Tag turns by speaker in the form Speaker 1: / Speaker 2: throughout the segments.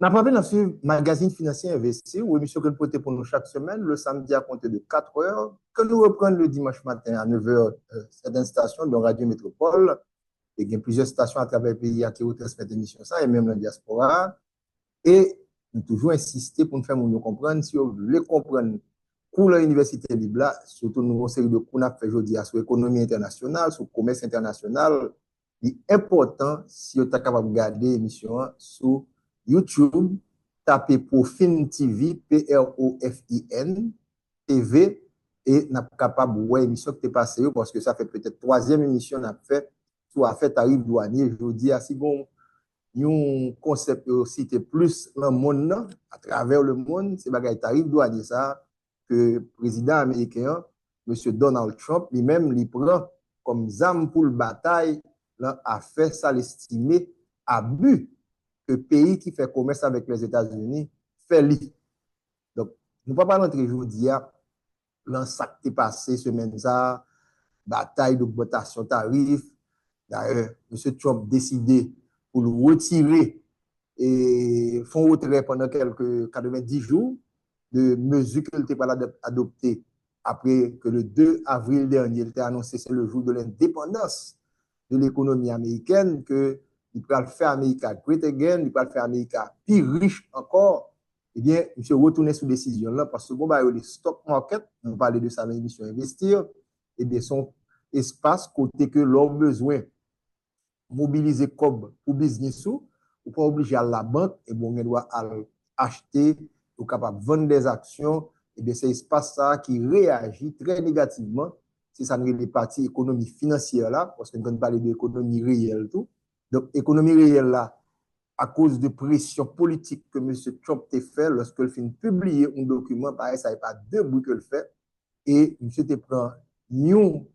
Speaker 1: N'a pas dans ce magazine financier investi, ou émission que nous portons pour nous chaque semaine, le samedi à compter de 4 heures, que nous reprenons le dimanche matin à 9 heures, certaines stations de Radio Métropole. Il y a plusieurs stations à travers le pays qui retransmettent l'émission, ça, et même la diaspora. Et nous toujours insister pour nous faire nous comprendre, si vous voulez comprendre pour l'université libre, surtout nous avons une série de cours qu'on a fait aujourd'hui sur l'économie internationale, sur le commerce international. Il est important, si vous êtes capable de regarder l'émission sur YouTube, tapez Profin TV, Profin TV, et nous sommes capable de voir l'émission qui est passée, parce que ça fait peut-être troisième émission qu'on a fait sur l'affaire tarif douanier. Je vous dis, si bon, un concept aussi plus dans le monde, à travers le monde, c'est bagay tarif douanier ça, que le président américain, M. Donald Trump, lui-même, il prend comme zame pour la bataille, là, a fait ça l'estimer abus que le pays qui fait commerce avec les États-Unis fait lui. Donc, nous ne pouvons pas rentrer aujourd'hui dans ce qui est passé semaine ça, bataille d'augmentation tarif. D'ailleurs, M. Trump décidé pour le retirer et font retrait pendant quelques 90 jours de mesures qu'il n'était pas adoptées après que le 2 avril dernier, il était annoncé c'est le jour de l'indépendance de l'économie américaine, que il peut faire Amérique great again, il peut faire Amérique plus riche encore. Eh bien, il se retourne sur décision là parce que bon, bah, les stock market, on parlait de ça dans l'émission Investir, eh bien, son espace côté que l'on besoin mobiliser comme pour business ou pas obligé à la banque et bon on doit acheter ou capable de vendre des actions et bien c'est espace ça qui réagit très négativement si ça ne les parties économie financière là parce qu'on parle de l'économie réelle tout donc économie réelle là à cause de pression politique que M. Trump a fait lorsqu'il finit publier un document pareil ça n'est pas deux bouts que le fait et M. te prend une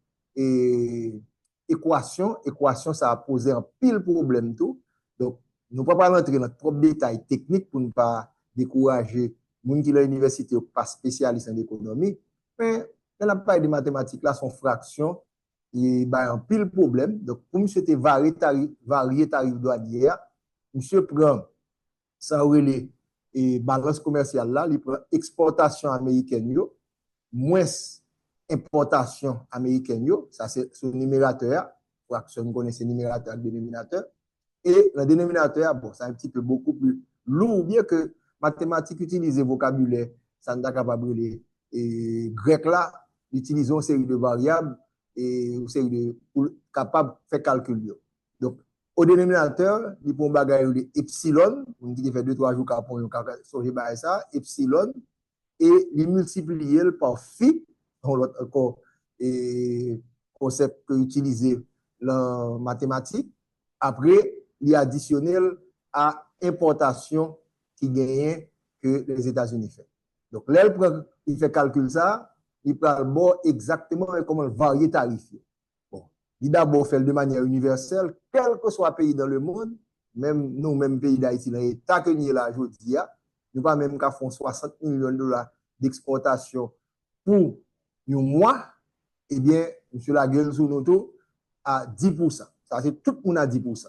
Speaker 1: équation, ça a posé un pile problème tout. Donc, nous ne pouvons pas rentrer dans trop de détails techniques pour ne pas décourager les gens qui sont à l'université ou pas spécialistes en économie. Mais dans la part de mathématiques, là, son fraction, il y a un pile problème. Donc, pour M. te varier tarif douanière, M. prend ça et balance commerciale là, il prend exportation américaine, moins importation américaine, ça c'est son numérateur, fraction, vous connaissez numérateur, dénominateur, et le dénominateur, bon, c'est un petit peu beaucoup plus lourd, bien que mathématiques utilisent vocabulaire, ça n'est pas capable de et grec là, utilisons une série de variables et une série de pour capable de faire calcul. Donc, au dénominateur, il prend bagage de epsilon, on dit qu'il fait 2-3 jours pour songer ça, epsilon, et il multiplie par phi, l'autre encore et concept que utilisé en mathématiques. Après, il additionnel à importation qui gagne que les États-Unis font. Donc, là, il fait calcul ça, il prend bon exactement comment varier tarifier. Bon, il d'abord fait de manière universelle, quel que soit le pays dans le monde, même nous, même pays d'Haïti, l'État que nous là aujourd'hui, nous pas même qu'à font 60 millions de dollars d'exportation pour un mois, eh bien, M. Laguerre sous notre à 10%. Ça, c'est tout le monde à 10%.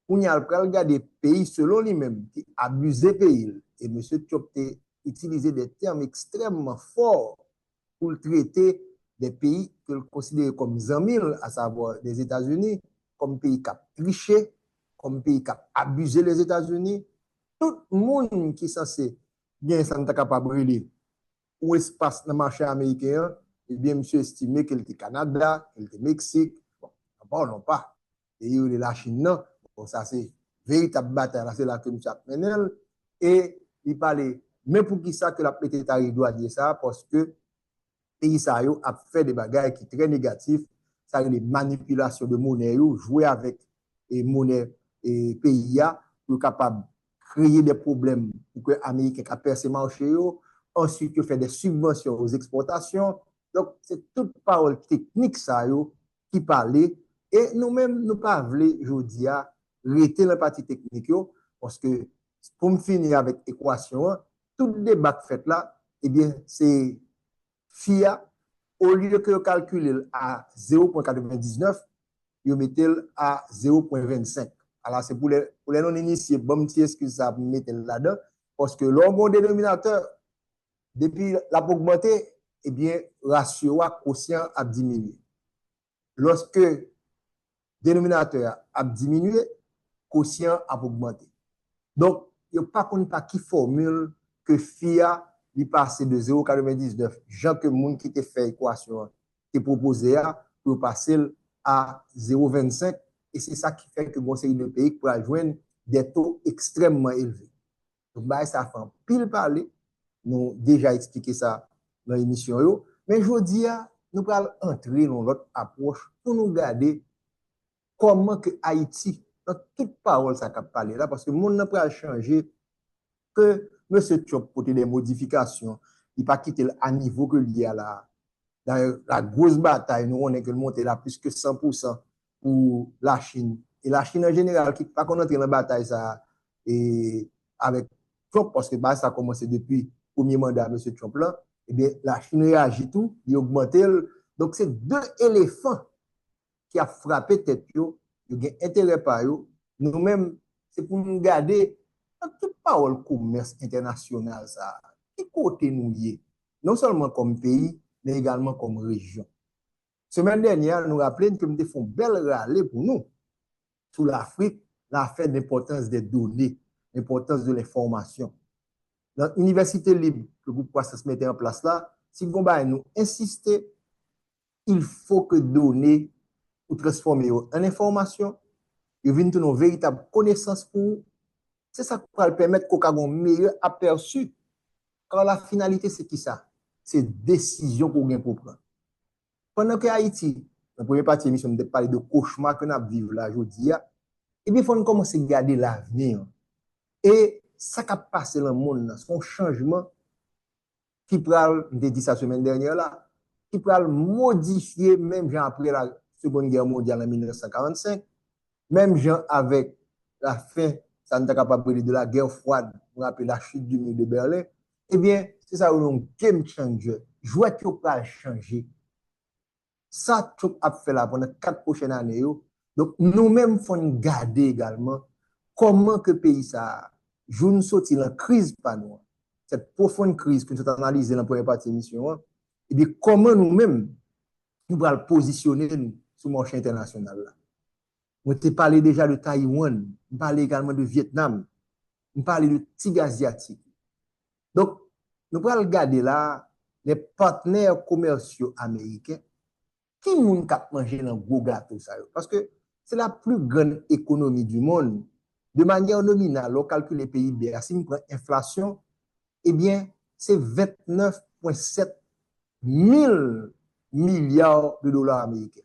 Speaker 1: On y a regardé des pays selon lui-même qui abusent des pays. Et M. Trump a utilisé des termes extrêmement forts pour traiter des pays qu'il considère comme amis, à savoir les États-Unis, comme pays qui a triché, comme pays qui a abusé les États-Unis. Tout le monde qui est censé bien s'en capable de lire ou espace dans le marché américain, eh bien, monsieur estimé qu'il était Canada, qu'il était Mexique. Bon, non pas. Et il y a la Chine, non. Bon, ça, c'est véritable bataille. C'est là que nous avons et il parlait, mais pour qui ça que la pététarie doit dire ça? Parce que pays ça a fait des bagages qui sont très négatifs. Ça, les manipulations de monnaie, jouer avec les monnaies et pays pour capable créer des problèmes pour que l'Amérique a percé le marché. Ensuite, faire des subventions aux exportations. Donc, c'est toute parole technique ça qui parlait. Et nous-mêmes, nous ne pas voulu, je dis, arrêter la partie technique parce que pour me finir avec l'équation, tout le débat fait là, eh bien, c'est FIA, au lieu que calculer à 0,99, vous mettez à 0,25. Alors, c'est pour les non-initiés, bon petit excuse ça pour mettre là-dedans, parce que l'orgon dénominateur, depuis la augmenté, eh bien, ratio à quotient a diminué. Lorsque dénominateur a diminué, quotient a augmenté. Donc, il n'y a pas qu'on pas qui formule que FIA lui passe de 0,99. Jean que moun qui te fait équation qui proposé pour passer à 0,25 et c'est ça qui fait que le conseil de pays pour joindre des taux extrêmement élevés. Donc, bah, ça fait pile parler. Nous déjà expliqué ça dans l'émission. Mais je dis, nous allons entrer dans l'autre approche pour nous garder comment que Haïti, dans toute parole, ça a parlé là, parce que le monde n'a pas changé que M. Trump porte des modifications. Il n'a pas quitté à niveau que il y a là. Dans la grosse bataille, nous, on est que le monde est là plus que 100% pour la Chine. Et la Chine en général, qui pas qu'on entre dans la bataille ça, et avec Trump, parce que bah, ça a commencé depuis le premier mandat de M. Trump là, et bien, la Chine réagit tout, il augmente. Donc, c'est deux éléphants qui a frappé tête, yo, yo gen intérêt par yo. Nous-mêmes, c'est pour nous garder dans toute parole commerce international, ça. Qui côté nous y non seulement comme pays, mais également comme région. Semaine dernière, nous rappelons que nous avons fait belle râle pour nous sur l'Afrique, l'affaire d'importance des données, l'importance de l'information. Dans l'université libre que vous pouvez se mettre en place là, si vous nous insister, il faut que données ou transformer en information, ils viennent une véritable connaissance pour vous. C'est ça qui va permettre qu'on ait un meilleur aperçu. Car la finalité, c'est qui ça? C'est décision pour vous prendre. Pendant que Haïti, dans la première partie de l'émission, on a parlé de cauchemar que nous vivons là aujourd'hui, et bien, il faut commencer à garder l'avenir. Et ça qui a passé dans le monde, son changement, qui peut, j'ai dit ça la semaine dernière là, qui peut modifier, même après la Seconde Guerre mondiale en 1945, même gens avec la fin, ça ne t'a capable de la guerre froide, on appelle la chute du mur de Berlin, eh bien, c'est ça un game changer. Jouer qui va changer. Ça, tout a fait là pendant 4 prochaines années. Donc, nous-mêmes, il faut garder également comment que le pays ça joue sorti dans la crise par nous. Cette profonde crise que nous avons analysée dans la première partie de l'émission, et bien, comment nous-mêmes, nous allons positionner sur le marché international là. On te parlé déjà de Taïwan, on parlait également de Vietnam, on parlait de tigre asiatique. Donc, nous allons regarder là les partenaires commerciaux américains qui moun kap manger dans gros gâteau ça parce que c'est la plus grande économie du monde. De manière nominale, on calcule les PIB, si on prend inflation, eh bien, c'est 29,7 000 milliards de dollars américains.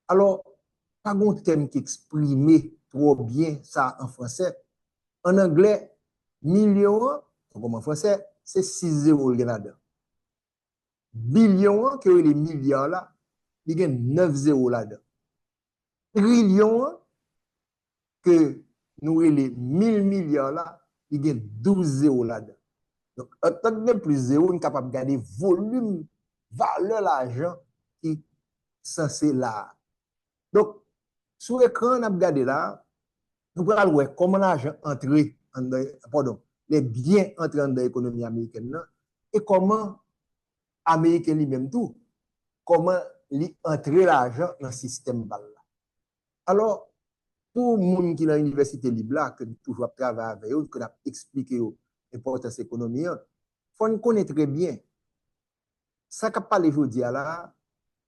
Speaker 1: Alors, pas un terme qui exprime trop bien ça en français. En anglais, million, comme en français, c'est 6 zéros le Canada. Billion, que les milliards là, il y a 9 zéros là-dedans. Trillion, que nous les 1000 milliards là, il y a 12 zéros là-dedans. Donc, en tant que plus zéro, on est capable de garder volume, valeur l'argent qui est censé là. Donc, sur l'écran, on a regardé là, nous allons voir comment l'argent entre, pardon, les biens entrent dans l'économie américaine là, et comment Américain lui-même tout, comment lui entrer l'argent dans le système BAL. Alors, pour les gens qui sont dans l'université libre là, que toujours travaillent avec eux, que nous expliqué l'importance économique, il faut connaître très bien. Ça qu'on parle aujourd'hui là,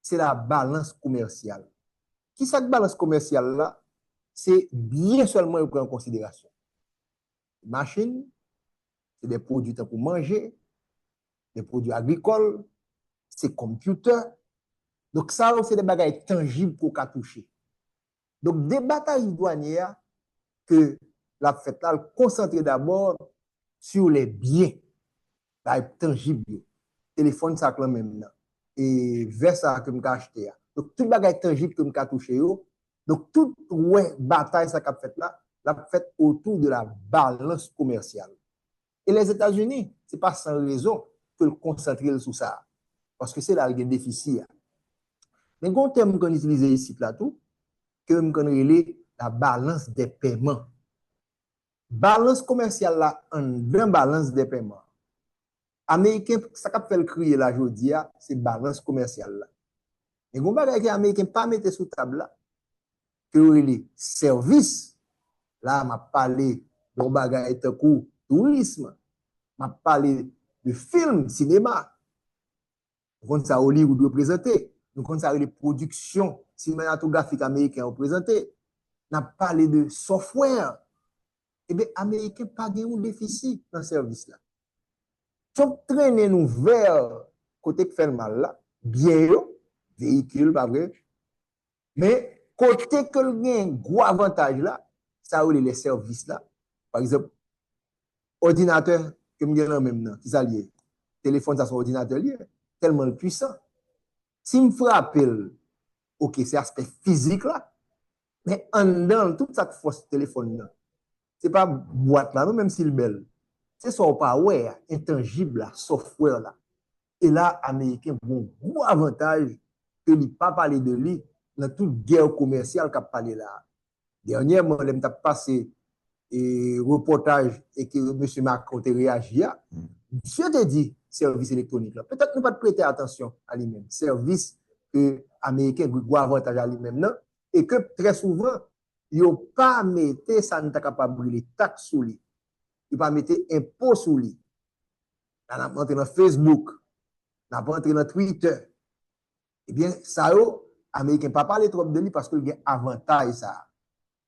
Speaker 1: c'est la balance commerciale. Qui cette balance commerciale là, c'est bien seulement prendre en considération. Machines, c'est des produits pour manger, des produits agricoles, c'est computer. Donc ça, c'est des bagages tangibles qu'on a toucher. Donc des batailles douanières que la fête là concentrée d'abord sur les biens tangibles. Téléphone ça quand même là. Et vers ça que m'ka acheté. Donc tout bagage tangible que m'ka touché yo. Donc toute bataille ça qu'a fait là, la fait autour de la balance commerciale. Et les États-Unis, c'est pas sans raison que le concentrer sur ça parce que c'est là le déficit. Mais un terme qu'on utilise ici là tout que me connaît la balance des paiements. Balance commerciale là, en deux balance des paiements. Américain, ça qu'a fait le crier la jodi, c'est balance commerciale là. Et on va que Américain pas mettre sous table là, que les services, là, m'a parlé de bagage de tourisme, m'a parlé de film, cinéma. Nous compte ça Hollywood représenté, nous compte ça les productions cinématographiques américaines représentées. N'a parlé de software. Eh bien, Américains pas de un déficit dans ce service là. Tout traîner nous vers côté qui fait le mal là, bien véhicule, pas vrai. Mais côté que le gain gros avantage là, ça les services là. Par exemple, ordinateur que me gagne même là, qui s'allie. Téléphone ça son ordinateur lié, tellement puissant. Si me frappe, OK, c'est aspect physique là, mais en dedans toute cette force téléphone là. C'est pas boîte là, même s'il est belle. C'est son power intangible là, software là. Et là, Américain, bon, gros avantage que lui pas parler de lui dans toute guerre commerciale qu'a parlé là. Dernièrement, on a passé et reportage et que M. Macron a réagi. Monsieur te dit service électronique là. Peut-être ne pas prêter attention à lui-même. Service que Américain a gros avantage à lui-même non et que très souvent il n'a pas mis ça ne capable de taxes sur lui. Il pas mettre impôt sur lui. On a entré dans Facebook, on a entré dans Twitter. Eh bien, ça, Américain pas parler trop de lui parce qu'il y a avantage ça.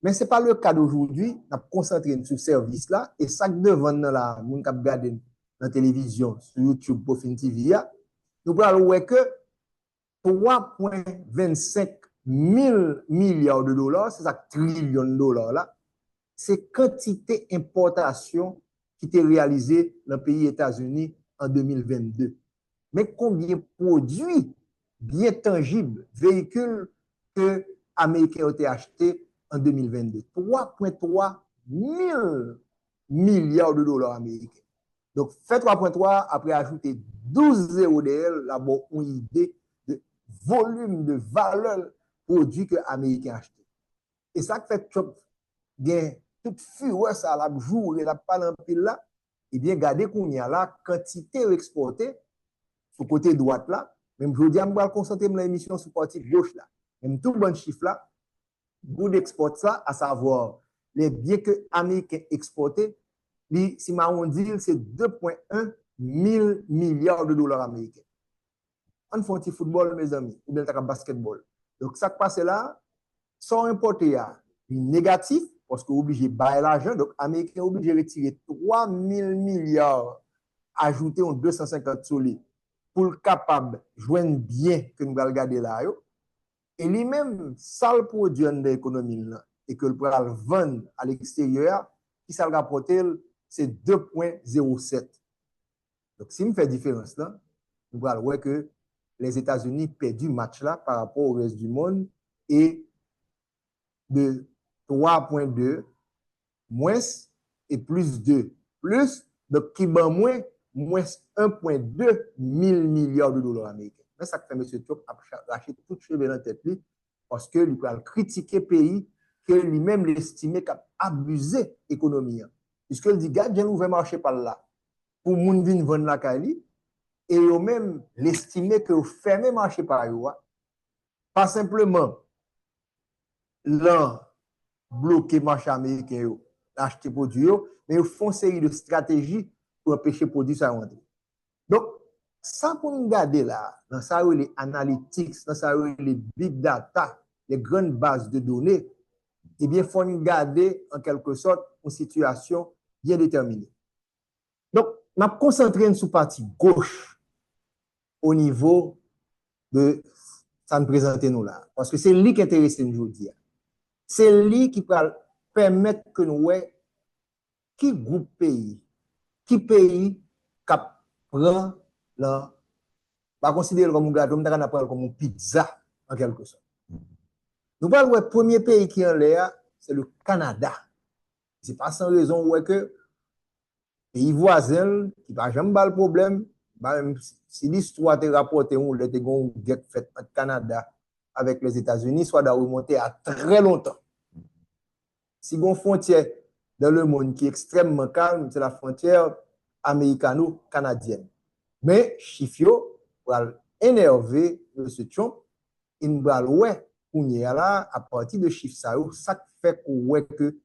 Speaker 1: Mais ce n'est pas le cas d'aujourd'hui. On a concentré sur ce service-là et ça devant là, nous avons regardé dans la télévision, sur YouTube, pour fin TV, nous allons voir que 3,25 000 milliards de dollars, c'est ça, trillions de dollars là, c'est quantité importation qui était réalisée dans le pays États-Unis en 2022. Mais combien de produits bien tangibles, véhicules que Américains ont été achetés en 2022? 3,3 000 milliards de dollars américains. Donc, fait 3,3 après ajouter 12 zéros DL, là, bon, une idée de volume, de valeur produits que Américains ont achetés. Et ça fait que bien toute fureur ça la jour et la pas en pile là, et bien garder qu'on y a là quantité exportée sur côté droite là, même je dis on va concentrer l'émission sur partie gauche là. Même tout bon chiffre là, goût d'export ça à savoir les biens que américains exportés, si on dit c'est 2,1 000 milliards de dollars américains. On fait un petit football mes amis, ou bien un basketball. Donc ça qui passe là, sans importer négatif parce qu'on est obligé de bailler l'argent. Donc, l'Américain est obligé de retirer 3 000 milliards, ajouter en 250 sur lui, pour être capable de joindre bien que nous allons regarder là. Et lui-même, ça le produit de l'économie et que le pourra le vendre à l'extérieur, qui ça le rapporte, c'est 2,07. Donc, si on fait différence là, nous allons voir que les États-Unis perdent du match là par rapport au reste du monde et de 3,2 moins et plus 2 plus donc qui bat moins 1,2 000 milliards de dollars américains. Mais ça fait M. Trump a racheté tout cheveux dans la tête parce que lui peut critiquer le pays que lui-même l'estimait qu'il a abusé l'économie. Puisqu'il dit, regarde, j'ai ouvert marché par là pour moun vin vendre la Cali et eux même l'estimé que fermé marché par là, pas simplement l'un bloquer le marché américain, acheter produits, mais ils font une série de stratégies pour empêcher les produits à rentrer. Donc, ça pour nous garder là, dans ça les analytics, dans ça les big data, les grandes bases de données, eh bien, il faut nous garder en quelque sorte une situation bien déterminée. Donc, on a concentré sur la partie gauche au niveau de ça nous présente nous là. Parce que c'est lui qui intéresse nous aujourd'hui. C'est lui qui peut permettre que nous voyons qui groupe pays, qui pays qui prend là, pas considérer comme un gâteau, mais comme une pizza en quelque sorte. Nous parlons le premier pays qui est en l'air, c'est le Canada. C'est pas sans raison ouais que pays voisin qui n'a jamais pas le problème, même si l'histoire te rapporte où le gon guerre fait entre Canada avec les États-Unis, soit d'avoir remonté à très longtemps. Si une frontière dans le monde qui est extrêmement calme, c'est la frontière américano-canadienne. Mais Chifio, pour énerver M. Trump, il va ouais, là, à partir de chiffre ça fait que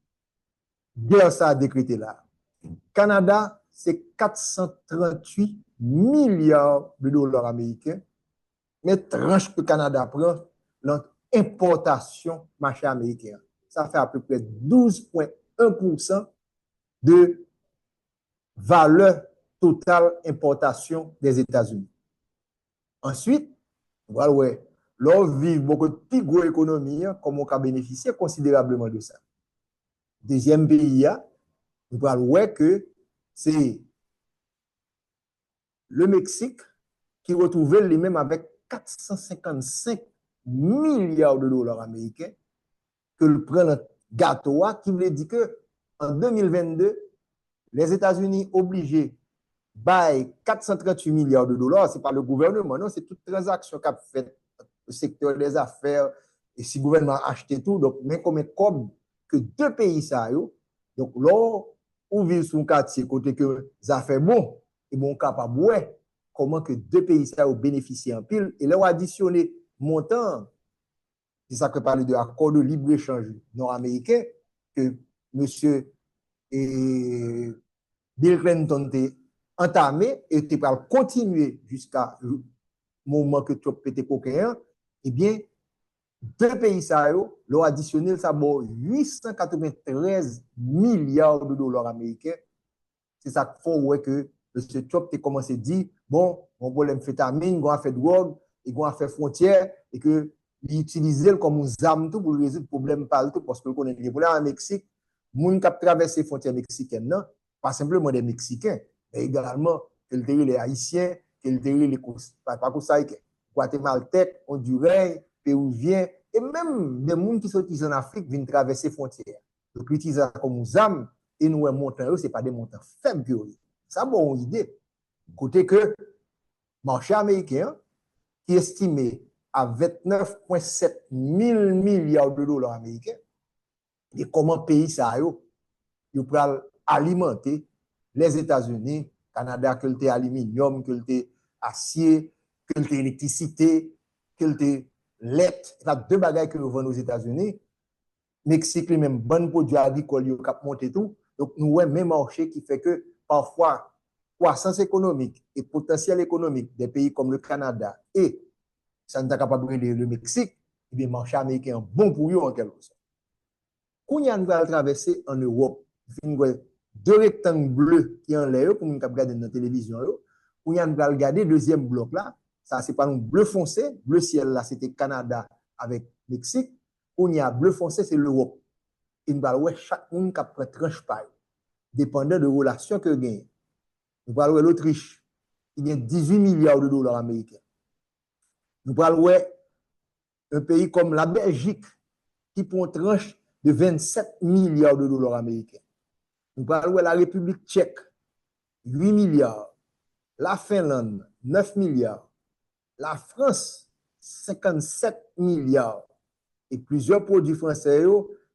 Speaker 1: guerre ça a décrété là. Canada, c'est 438 milliards de dollars américains, mais tranche que le Canada prend l'importation marché américain. Ça fait à peu près 12,1% de valeur totale importation des États-Unis. Ensuite, voilà, ouais, là, vivent beaucoup de plus gros économies, comme on a bénéficié considérablement de ça. Deuxième pays, nous parlons ouais que c'est le Mexique qui retrouvait lui-même avec 455 milliards de dollars américains que le prend le gâteau, qui veut dire que en 2022, les États-Unis obligés by 438 milliards de dollars, ce n'est pas le gouvernement, non, c'est toute transaction qu'a fait le secteur des affaires, et si le gouvernement a acheté tout, donc, mais comme que deux pays, ça, donc là, où vivent son quartier, côté que ça fait bon, et bon capable, ouais, comment que deux pays, ça, bénéficient en pile, et là, on additionné montant, c'est ça que parle de l'accord de libre-échange nord-américain, que monsieur Bill Clinton a entamé et tu vas continuer jusqu'à le moment que tu as été coquin, eh bien, deux pays, ça, l'ont additionné, ça va 893 milliards de dollars américains. C'est ça qu'il faut ouais, que M. Trump a commencé à dire, bon, mon problème fait tamine, on a fait drogue, et on a fait frontière, et que l'utiliser comme une arme tout pour résoudre le problème partout, parce que on a des problèmes en Mexique, les gens qui traversent les frontières mexicaines, non, pas simplement des Mexicains, mais également les Haïtiens, les Guatémaltèques, Hondurais, Péruviens, et même des gens qui sont en Afrique viennent traverser les frontières. Donc, utiliser ça comme une arme, et nous, montants, ce n'est pas des montants faibles. Ça, c'est une bonne idée. Côté que le marché américain, qui est estimé à 29,7 000 milliards de dollars américains, et comment pays ça, ils peuvent alimenter les États-Unis, Canada, que le aluminium, que le acier, que le électricité, que le lait. Il y a deux bagages que nous vendons aux États-Unis. Mexique, même bon produit agricole, il a monté tout. Donc, nous avons un même marché qui fait que parfois, croissance économique et potentiel économique des pays comme le Canada et ça n'est pas capable de le Mexique, et bien, le marché américain est bon pour eux en quelque sorte. Quand nous allons traverser en Europe, deux rectangles bleus qui sont en l'air, comme nous regardons dans la télévision, quand nous allons regarder le deuxième bloc là, ça c'est pas un bleu foncé, bleu ciel là, c'était Canada avec Mexique, quand il y a bleu foncé, c'est l'Europe. Il va voir chaque monde qui prend tranche paille, dépendant de relations que gagne. Nous parlons de l'Autriche, il y a 18 milliards de dollars américains. Nous parlons d'un pays comme la Belgique, qui prend tranche de 27 milliards de dollars américains. Nous parlons de la République tchèque, 8 milliards. La Finlande, 9 milliards. La France, 57 milliards. Et plusieurs produits français,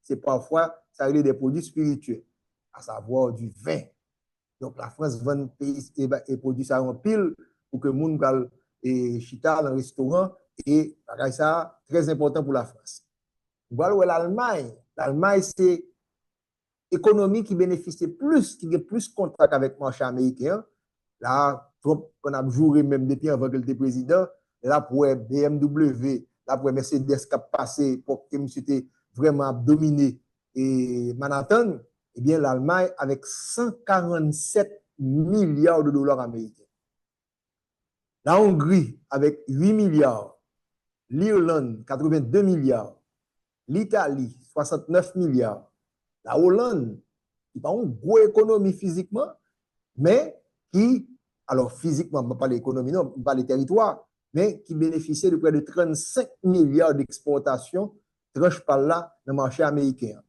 Speaker 1: c'est parfois ça des produits spiritueux, à savoir du vin. Donc la France vend et produit ça en pile pour que le monde et chita dans le restaurant et ça très important pour la France. Voilà l'Allemagne. L'Allemagne, c'est économie qui bénéficie plus, qui a plus contact avec le marché américain. Là, Trump, qu'on a joué même depuis avant qu'il était président, là, pour BMW, là, pour Mercedes qui a passé pour que M. était vraiment dominé et Manhattan, eh bien, l'Allemagne avec 147 milliards de dollars américains. La Hongrie avec 8 milliards. L'Irlande, 82 milliards. L'Italie, 69 milliards. La Hollande, qui n'est pas une grosse économie physiquement, mais qui, alors physiquement, je ne parle pas l'économie, non, je parle des territoires, mais qui bénéficie de près de 35 milliards d'exportations, tranche par là, dans le marché américain.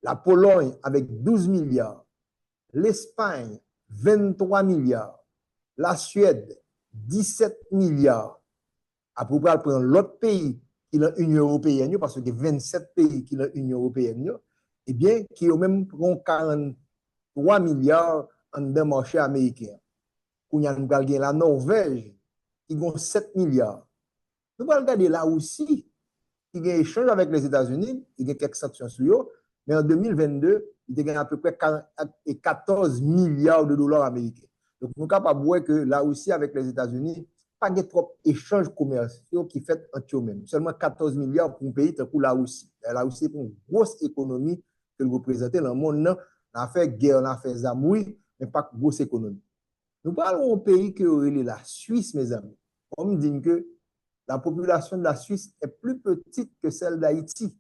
Speaker 1: La Pologne, avec 12 milliards. L'Espagne, 23 milliards. La Suède, 17 milliards. Après, on prendre l'autre pays qui est l'Union européenne, parce qu'il y a 27 pays qui sont l'Union européenne, eh bien, qui ont même prend 43 milliards en deux marchés américains. Qu'on y a la Norvège, qui ont 7 milliards. Nous allons regarder là aussi, qui a un échange avec les États-Unis, il y a quelques sanctions sur eux, mais en 2022, il y a à peu près 14 milliards de dollars américains. Donc, nous sommes capables de voir que là aussi, avec les États-Unis, pas de trop échanges commerciaux qui fait entre eux-mêmes. Seulement 14 milliards pour un pays pour la Russie. La Russie est une grosse économie que vous représentez dans le monde. On a fait guerre, on a fait zamoui, mais pas une grosse économie. Nous parlons d'un pays qui est la Suisse, mes amis. On me dit que la population de la Suisse est plus petite que celle d'Haïti.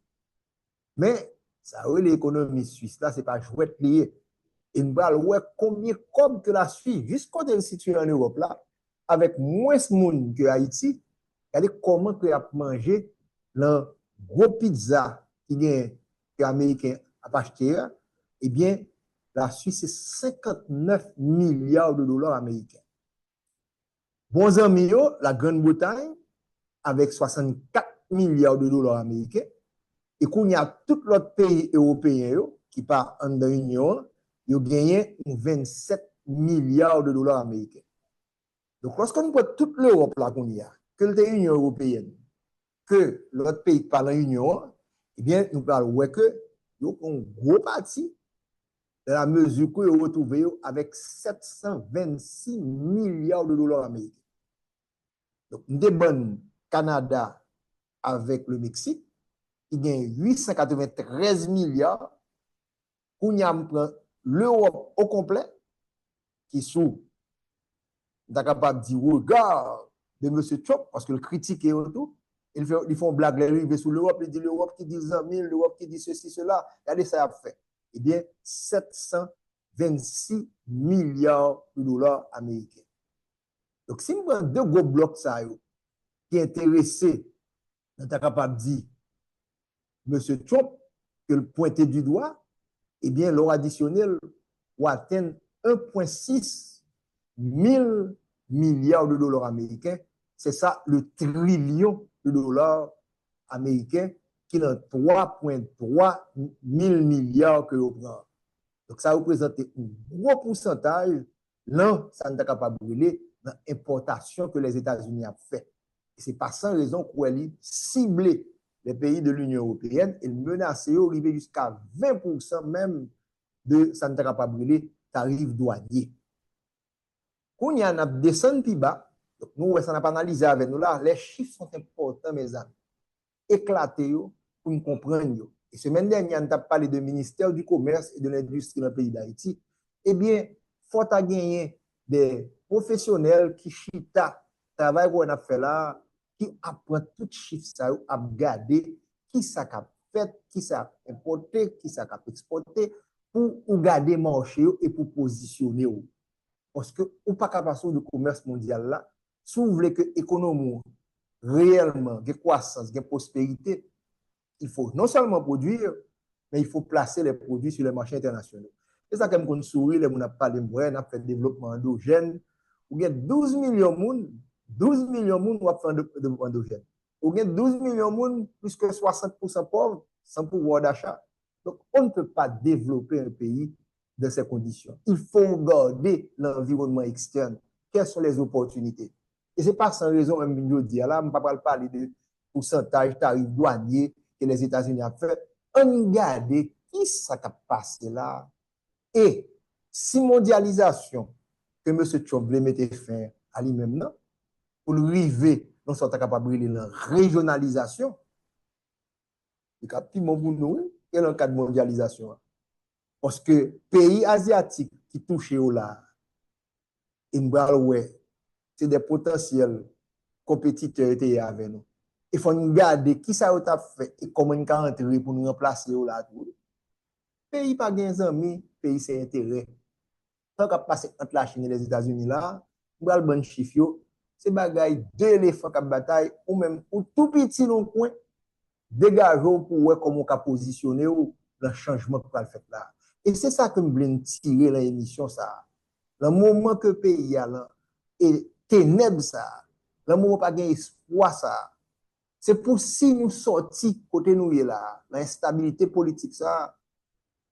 Speaker 1: Mais ça, oui, l'économie suisse, là, ce n'est pas chouette lié. Et nous parlons combien comme que la Suisse, juste quand elle est située en Europe, là, avec moins de monde que Haïti, regardez comment tu as mangé le gros pizza qui est américain à acheter. Eh bien, la Suisse, c'est 59 milliards de dollars américains. Bons amis, la Grande-Bretagne, avec 64 milliards de dollars américains, et qu'on y a tout l'autre pays européen qui part en l'Union, ils ont gagné 27 milliards de dollars américains. Donc, lorsqu'on voit toute l'Europe là qu'on y a, que l'Union européenne, que l'autre pays par l'Union, eh bien, nous parlons que ils ont un gros parti de la mesure que vous retrouvez avec 726 milliards de dollars américains. Donc, nous avons Canada avec le Mexique, il y a 893 milliards. Qu'on y a l'Europe au complet, qui sous, on est capable de dire, regard de M. Trump, parce que le critique est autour, ils font blague, ils vont sur l'Europe, ils disent l'Europe qui dit 100 000, l'Europe qui dit ceci, cela. Regardez ça a fait. Eh bien, 726 milliards de dollars américains. Donc, si nous prenons deux gros blocs, ça, qui est intéressé, on est capable de dire, M. Trump, que le pointer du doigt, eh bien, l'or additionnel va atteindre 1,6 000 milliards de dollars américains. C'est ça, le trillion de dollars américains qui est dans 3,3 000 milliards que l'on prend. Donc, ça représente un gros pourcentage. Là, ça n'est pas capable de brûler dans l'importation que les États-Unis ont fait. Et ce n'est pas sans raison qu'on a ciblé les pays de l'Union européenne et menacer arriver jusqu'à 20% même de ça ne sera pas brûlé tarif douanier. Quand il y a un descente plus bas, donc nous, ça n'a pas analysé avec nous là, les chiffres sont importants, mes amis. Éclatés pour nous comprendre. Et semaine dernière, on a parlé du ministère du Commerce et de l'Industrie dans le pays d'Haïti. Eh bien, il faut gagner des professionnels qui chita, travail qu'on a fait là, qui apprend tout chiffre ça, à regarder qui ça a fait, qui ça a importé, qui ça a exporté, pour garder le marché et pour positionner. Parce que ou pas capable de commerce mondial là, si vous voulez que l'économie réellement, de croissance, de prospérité, il faut non seulement produire, mais il faut placer les produits sur les marchés internationaux. C'est ça que je souris, on a parlé de moi, on a fait développement endogène. Il y a 12 millions de monde, 12 millions de monde qui ont fait développement endogène. Il y a 12 millions de monde, plus que 60% pauvres, sans pouvoir d'achat. Donc, on ne peut pas développer un pays dans ces conditions. Il faut garder l'environnement externe. Quelles sont les opportunités? Et ce n'est pas sans raison, même je dis, là, je ne vais pas parler de pourcentage tarif douanier que les États-Unis ont fait. On regarde qui ça a passé là. Et si mondialisation que M. Trump voulait mettre fin à lui-même, pour le river, non seulement capable de la régionalisation, il y a un petit mot pour nous, et dans le cadre de mondialisation. Parce que pays asiatiques qui touchent au là, c'est des potentiels compétiteurs avec nous. Il faut regarder qui ça a fait et comment ils ont entré pour nous remplacer au là. Pays pas gain amis, pays c'est intérêt. Tant qu'à passer entre la Chine et les États-Unis là, on va le bon chiffre, c'est bagaille deux éléphants qui bataille ou même ou tout petit dans le coin, dégageons pour voir comment on peut positionner le changement qu'on va faire là. Et c'est ça que je voulais tirer dans l'émission ça. Le moment que le pays a là, et ténèbres ça, le moment pas gain espoir ça. C'est pour si nous sortis côté nous là, l'instabilité politique ça,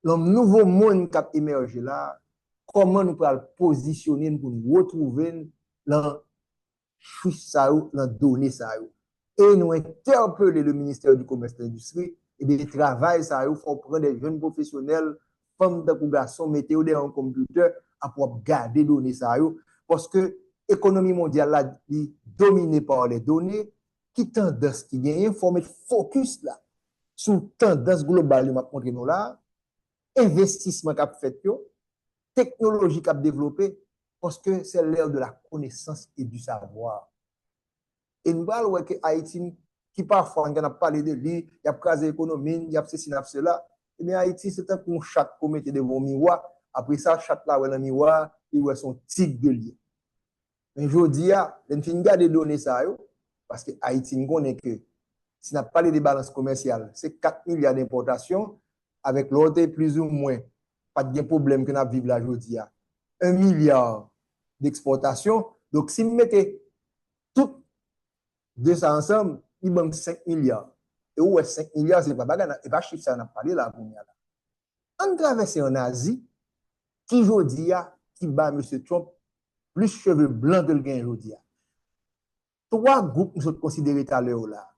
Speaker 1: le nouveau monde qui a émergé là, comment nous pouvons positionner pour nous retrouver dans les données ça. Et nous interpeller le ministère du Commerce et de l'Industrie et de travail ça, il faut prendre des jeunes professionnels, femmes de garçons, mettez derrière un computer pour garder les données ça. Parce que l'économie mondiale là, est dominée par les données, qui tendance qui gagne, il faut mettre focus là sur tendance globale, m'a montré nous là, investissement qu'a fait technologie qu'a développé parce que c'est l'ère de la connaissance et du savoir. Et nous voyons que Haïti, qui parfois, on a parlé de lui, il y a crasé l'économie, il y a ceci, il y a cela. Eh bien, Haïti, c'est un peu chat qu'on mettait devant le miroir. Après ça, chat là, dans le miroir, il voit son tigre de lié. Mais je dis, il faut garder les données ça, parce que Haïti, nous connaît que si on a parlé des balances commerciales, c'est 4 milliards d'importations, avec l'autre plus ou moins, pas de problème que nous vivons là aujourd'hui. 1 milliard d'exportation. Donc, si vous mettez tout de ça ensemble, il manque 5 milliards. Et où est 5 milliards, c'est pas chiffre ça, on a parlé là. On traverse en Asie, qui aujourd'hui, qui bat M. Trump, plus cheveux blancs que le gain aujourd'hui. 3 groupes nous sommes considérés à l'heure là.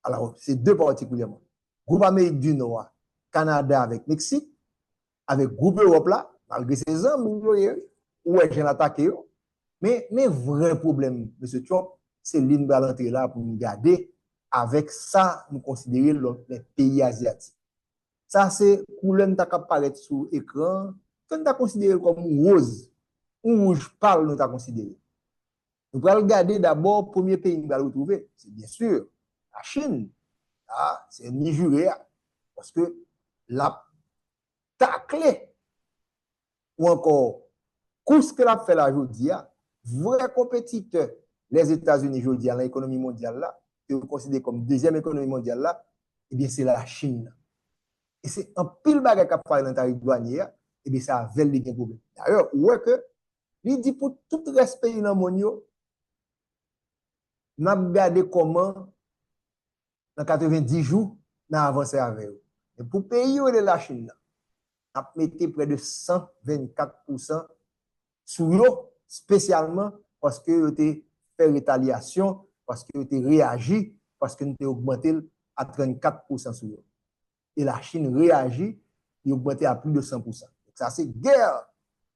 Speaker 1: Alors, c'est 2 particulièrement. Groupe Amérique du Nord, Canada avec Mexique, avec groupe Europe là, malgré ses hommes, où est-ce qu'on attaque. Mais vrai problème, M. Trump, c'est l'île de l'entrée là pour nous garder. Avec ça, nous considérons les pays asiatiques. Ça, c'est couleur qui apparaît sur l'écran, que nous considéré comme rose. Ou rouge pâle, nous considéré. Nous allons regarder d'abord le premier pays que nous allons retrouver. C'est bien sûr la Chine. C'est Nigeria. Parce que la taclée ou encore course que l'a fait la aujourd'hui, vrai compétiteur, les États-Unis aujourd'hui, dans l'économie mondiale là, que vous considérez comme deuxième économie mondiale là, eh bien c'est la Chine. Et c'est un pile bagage qui a fait dans le tarif douanier, eh bien ça a velé des problèmes. D'ailleurs, ouais que, il dit pour tout respect dans le monde, nous avons regardé comment, dans 90 jours, nous avons avancé avec eux. Et pour payer de la Chine, nous avons mis près de 124% sur eux, spécialement parce que vous avez fait rétaliation, parce que vous avez réagi, parce que nous avons augmenté à 34% sur eux. Et la Chine réagit, il a augmenté à plus de 100%. Donc ça, c'est guerre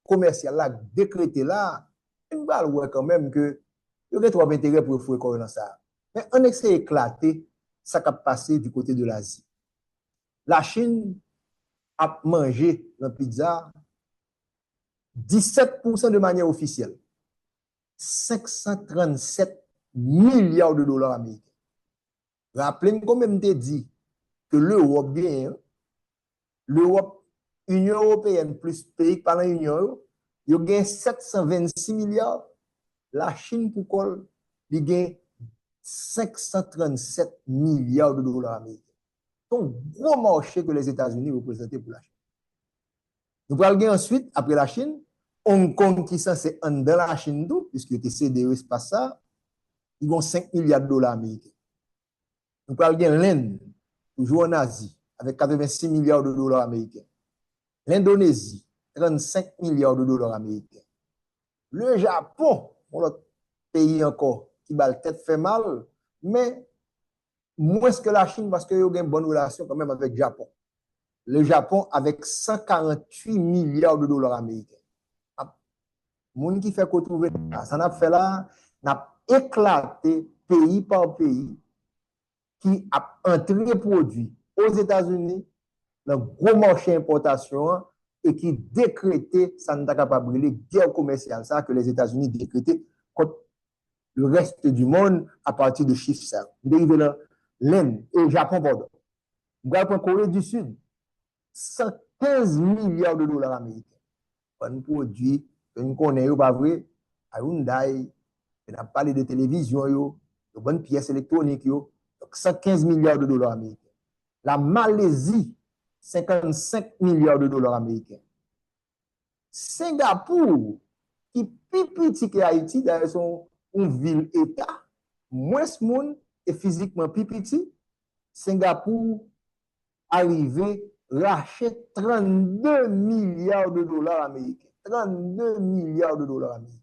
Speaker 1: commerciale là, décrétée là. On va le voir quand même que il y a trop d'intérêt pour faire quoi dans ça. Mais on essaie d'éclater ça qui a passé du côté de l'Asie. La Chine a mangé la pizza 17% de manière officielle. 537 milliards de dollars américains. Rappelez-moi quand même dit que l'Europe gagne, l'Europe, Union européenne plus pays par l'Union, il gagne 726 milliards. La Chine, pour quoi, il gagne 537 milliards de dollars américains. C'est un gros marché que les États-Unis représentent pour la Chine. Nous allons gagner ensuite, après la Chine, Hong Kong qui c'est en dans la Chine, puisque était cédé espace ça, ils ont 5 milliards de dollars américains. Nous allons gagner l'Inde, toujours en Asie, avec 86 milliards de dollars américains. L'Indonésie, 35 milliards de dollars américains. Le Japon, l'autre pays encore, qui bat la tête fait mal, mais moins que la Chine parce qu'il y a une bonne relation quand même avec le Japon. Le Japon avec 148 milliards de dollars américains. Moun qui fait qu'on trouve ça n'a fait là, n'a éclaté pays par pays qui a entré produit aux États-Unis dans le gros marché importation et qui décrétait, ça n'a pas capable de guerre commerciale, ça que les États-Unis décrétaient contre le reste du monde à partir de chiffres ça. Dérivé là, l'Inde et le Japon, pardon. Vous regardez pour Corée du Sud, 115 milliards de dollars américains. Un produit que nous connaissons, pas vrai, Hyundai, on a parlé de télévision, de bonnes pièces électroniques, donc 115 milliards de dollars américains. La Malaisie, 55 milliards de dollars américains. Singapour, qui est plus petit que Haïti, d'ailleurs, sont une ville-État, moins monde et physiquement plus petit. Singapour arrivé rachète 32 milliards de dollars américains. 32 milliards de dollars américains.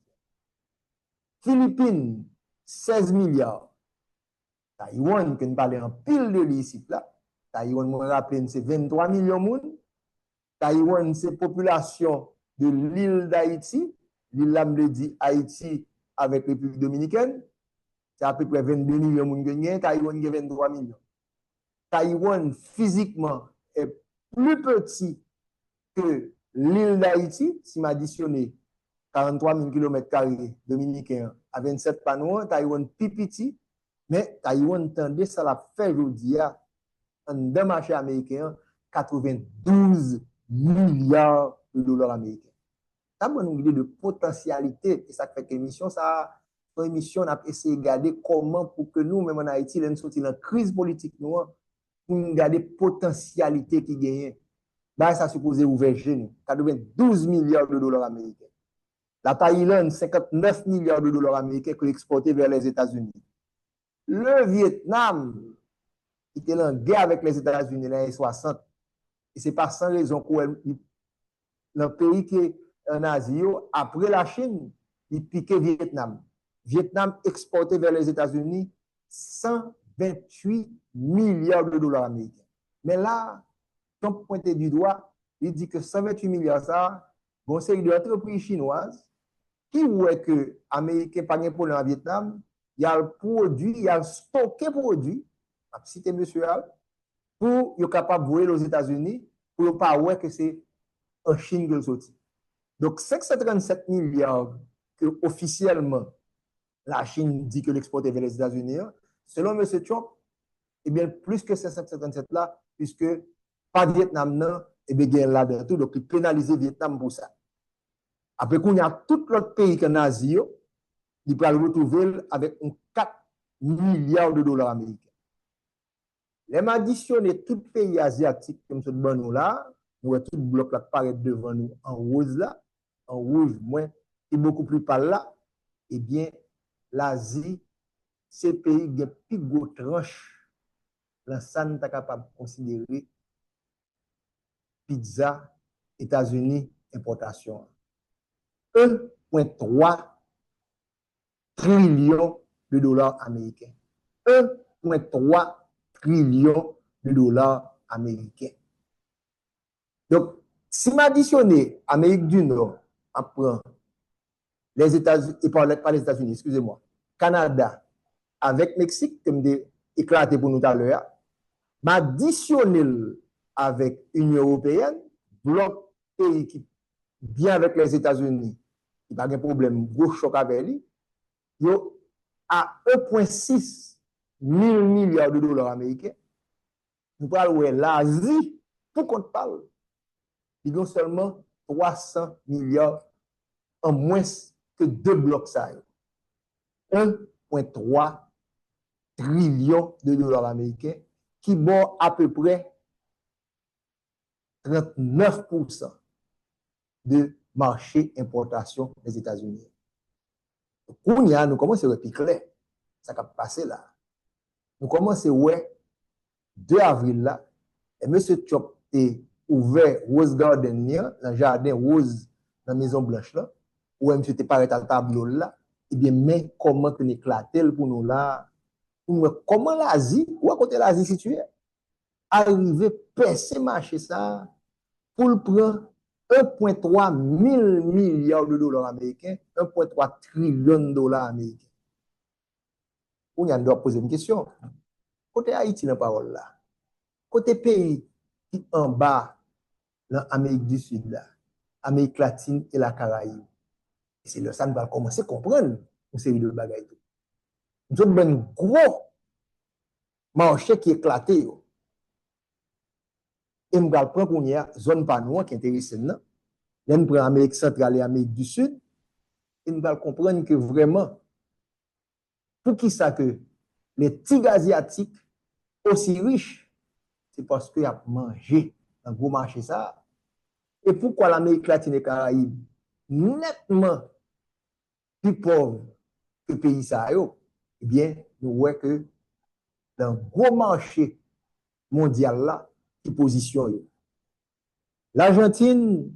Speaker 1: Philippines, 16 milliards. Taïwan, qui nous parle en pile de l'ici là. Taïwan, je me rappelle, c'est 23 millions de monde. Taïwan, c'est population de l'île d'Haïti. L'île là me dit Haïti avec République dominicaine. C'est à peu près 22 millions de monde. Taïwan, il y a 23 millions. Taïwan, physiquement, est plus petit que l'île d'Haïti. Si m'additionne 43 000 km² dominicains à 27 panneaux, Taïwan plus petit. Mais Taïwan tendait ça la fait aujourd'hui en deux marchés américains 92 milliards de dollars américains. Ça m'a une idée de potentialité et ça fait que l'émission ça une émission on a essayé de regarder comment pour que nous même en Haïti nous sortir dans crise politique nous pour nous garder potentialité qui gagne. Bah ça supposé ouvert nous 92 milliards de dollars américains. La Thaïlande 59 milliards de dollars américains qui exporté vers les États-Unis. Le Vietnam, qui était en guerre avec les États-Unis dans les années 60, et ce n'est pas sans raison que le pays qui est en Asie, après la Chine, il piquait Vietnam. Vietnam exportait vers les États-Unis 128 milliards de dollars américains. Mais là, quand on pointe du doigt, il dit que 128 milliards, ça, bon, c'est une entreprise chinoise qui voit que les Américains ne pas pour le Vietnam, il y a le produit, il y a le stocké produit, je cite monsieur Al, pour être capable de voyer aux États-Unis, pour ne pas voir que c'est en Chine que le sorti. Donc, 537 milliards que officiellement la Chine dit que l'exporte vers les États-Unis, selon M. Trump, eh bien, plus que ces 537 là, puisque pas Vietnam, non, eh bien, il y a là-dedans tout, donc il pénalise le Vietnam pour ça. Après qu'on y a tout l'autre pays qu'en Asie, il peut le retrouver avec 4 milliards de dollars américains. Les additionner tout pays asiatique comme ce bon là, nous voyons tout bloc là paraître devant nous en rose là, en rouge moins et beaucoup plus par là, eh bien l'Asie, ces pays qui ont plus gros tranche, l'ensemble n'est capable de considérer pizza, États-Unis, importation. 1,3 trillion de dollars américains. 1,3 trillion de dollars américains. Donc, si m'additionner Amérique du Nord, après les États-Unis, et pas les États-Unis, excusez-moi, Canada avec Mexique, comme j'ai éclaté pour nous tout à l'heure, m'additionner avec l'Union européenne, bloc pays qui bien avec les États-Unis, il n'y a pas de problème, gros choc avec lui, yo à 1,6 milliards de dollars américains. Nous parlons de l'Asie, pour qu'on parle, ils ont seulement 300 milliards en moins que deux blocs ça. 1,3 trillion de dollars américains qui vont à peu près 39% de marché importation des États-Unis. Nous commençons à clair, ça va passer là. Nous commençons ouais 2 avril là, et M. Trump est ouvert Rose Garden, dans le jardin Rose, dans la Maison Blanche là, où M. était paré à le tableau là, et bien, mais comment qu'on éclate pour nous là, comment l'Asie, où à côté l'Asie située, arriver percer marché ça, pour le prendre 1,3 milliard de dollars américains, 1,3 trillion de dollars américains. On y a doit poser une question. Côté Haïti, la parole là. Côté pays qui en bas, dans l'Amérique du Sud, là, Amérique latine et la Caraïbe. C'est là ça nous va commencer à comprendre une série de bagages. Nous avons un gros marché qui est éclaté. Et nous allons prendre qu'on y a zone panois qui est intéressante. Nous prenons l'Amérique centrale et l'Amérique du Sud. Et nous allons comprendre que vraiment, pour qui ça que les tigres asiatiques aussi riches, c'est parce qu'ils ont mangé un gros marché ça. Et pourquoi l'Amérique latine et Caraïbe nettement plus pauvre que le pays ça, eh bien, nous voyons que dans le gros marché mondial là, qui positionne. L'Argentine